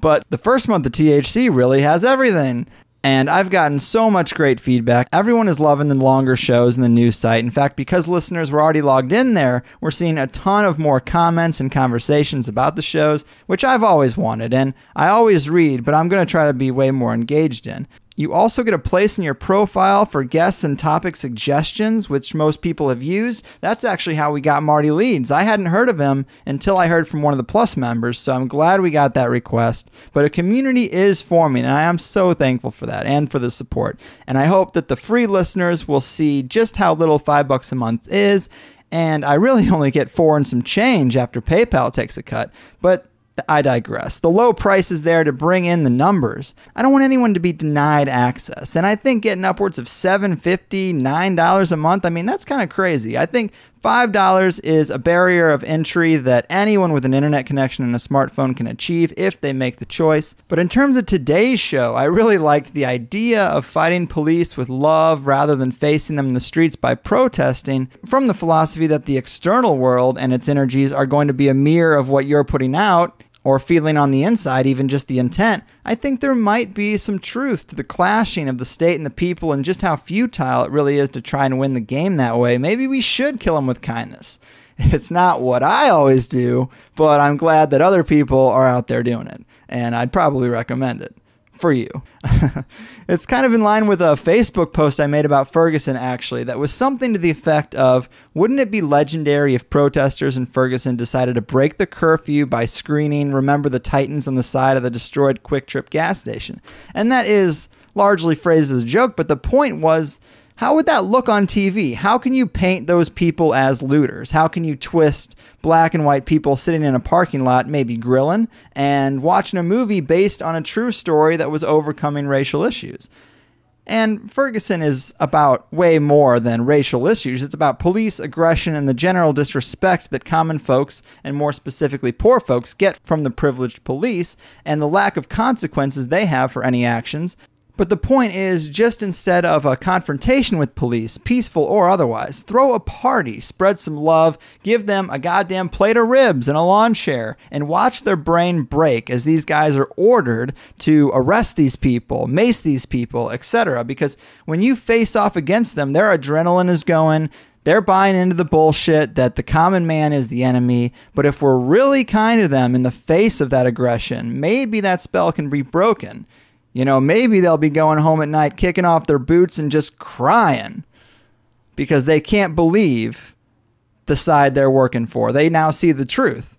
But the first month of THC really has everything. And I've gotten so much great feedback. Everyone is loving the longer shows and the new site. In fact, because listeners were already logged in there, we're seeing a ton of more comments and conversations about the shows, which I've always wanted. And I always read, but I'm going to try to be way more engaged in. You also get a place in your profile for guests and topic suggestions, which most people have used. That's actually how we got Marty Leeds. I hadn't heard of him until I heard from one of the Plus members, so I'm glad we got that request. But a community is forming, and I am so thankful for that and for the support. And I hope that the free listeners will see just how little $5 a month is, and I really only get $4 and some change after PayPal takes a cut. But I digress. The low price is there to bring in the numbers. I don't want anyone to be denied access. And I think getting upwards of $7.50, $9 a month, I mean, that's kind of crazy. I think $5 is a barrier of entry that anyone with an internet connection and a smartphone can achieve if they make the choice. But in terms of today's show, I really liked the idea of fighting police with love rather than facing them in the streets by protesting, from the philosophy that the external world and its energies are going to be a mirror of what you're putting out, or feeling on the inside, even just the intent. I think there might be some truth to the clashing of the state and the people and just how futile it really is to try and win the game that way. Maybe we should kill them with kindness. It's not what I always do, but I'm glad that other people are out there doing it, and I'd probably recommend it for you. It's kind of in line with a Facebook post I made about Ferguson, actually, that was something to the effect of, wouldn't it be legendary if protesters in Ferguson decided to break the curfew by screening "Remember the Titans" on the side of the destroyed Quick Trip gas station? And that is largely phrased as a joke, but the point was, how would that look on TV? How can you paint those people as looters? How can you twist black and white people sitting in a parking lot, maybe grilling, and watching a movie based on a true story that was overcoming racial issues? And Ferguson is about way more than racial issues. It's about police aggression and the general disrespect that common folks, and more specifically poor folks, get from the privileged police, and the lack of consequences they have for any actions. But the point is, just instead of a confrontation with police, peaceful or otherwise, throw a party, spread some love, give them a goddamn plate of ribs and a lawn chair, and watch their brain break as these guys are ordered to arrest these people, mace these people, etc. Because when you face off against them, their adrenaline is going. They're buying into the bullshit that the common man is the enemy. But if we're really kind to them in the face of that aggression, maybe that spell can be broken. You know, maybe they'll be going home at night, kicking off their boots and just crying because they can't believe the side they're working for. They now see the truth.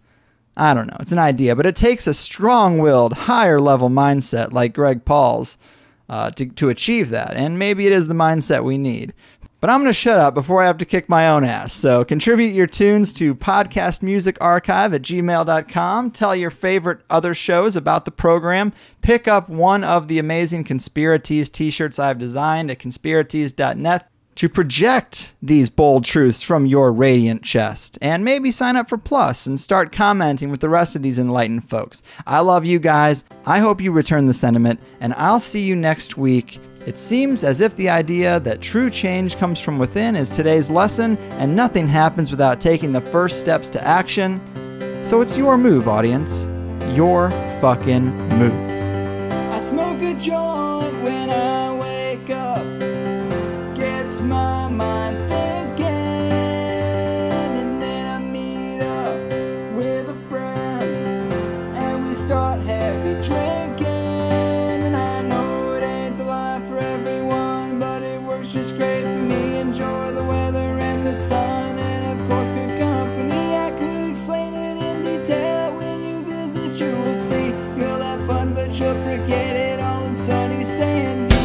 I don't know. It's an idea, but it takes a strong-willed, higher-level mindset like Greg Paul's to achieve that. And maybe it is the mindset we need. But I'm going to shut up before I have to kick my own ass. So contribute your tunes to podcastmusicarchive@gmail.com. Tell your favorite other shows about the program. Pick up one of the amazing Conspiracies t-shirts I've designed at conspiracies.net to project these bold truths from your radiant chest. And maybe sign up for Plus and start commenting with the rest of these enlightened folks. I love you guys. I hope you return the sentiment, and I'll see you next week. It seems as if the idea that true change comes from within is today's lesson, and nothing happens without taking the first steps to action. So it's your move, audience. Your fucking move. I smoke a joint when I wake up. Gets my mind thinking. And then I meet up with a friend. And we start heavy drinking. And I know it ain't the life for everyone, but it works just great for me. Enjoy the weather and the sun, and of course good company. I could explain it in detail. When you visit you will see. You'll have fun but you'll forget it all in sunny San Diego.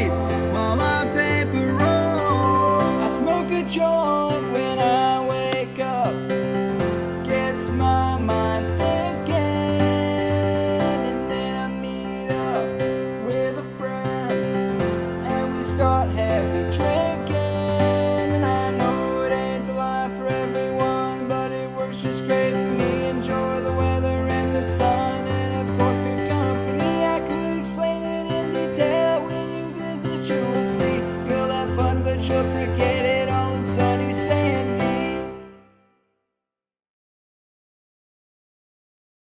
face while I paper roll. I smoke a joint when I wake up, gets my mind thinking, and then I meet up with a friend and we start heavy drinking. And I know it ain't the life for everyone, but it works just great for me. Enjoy the weather and the sun, and of course good company. I could explain it in detail. When you visit you will see. You'll have fun but you'll forget it.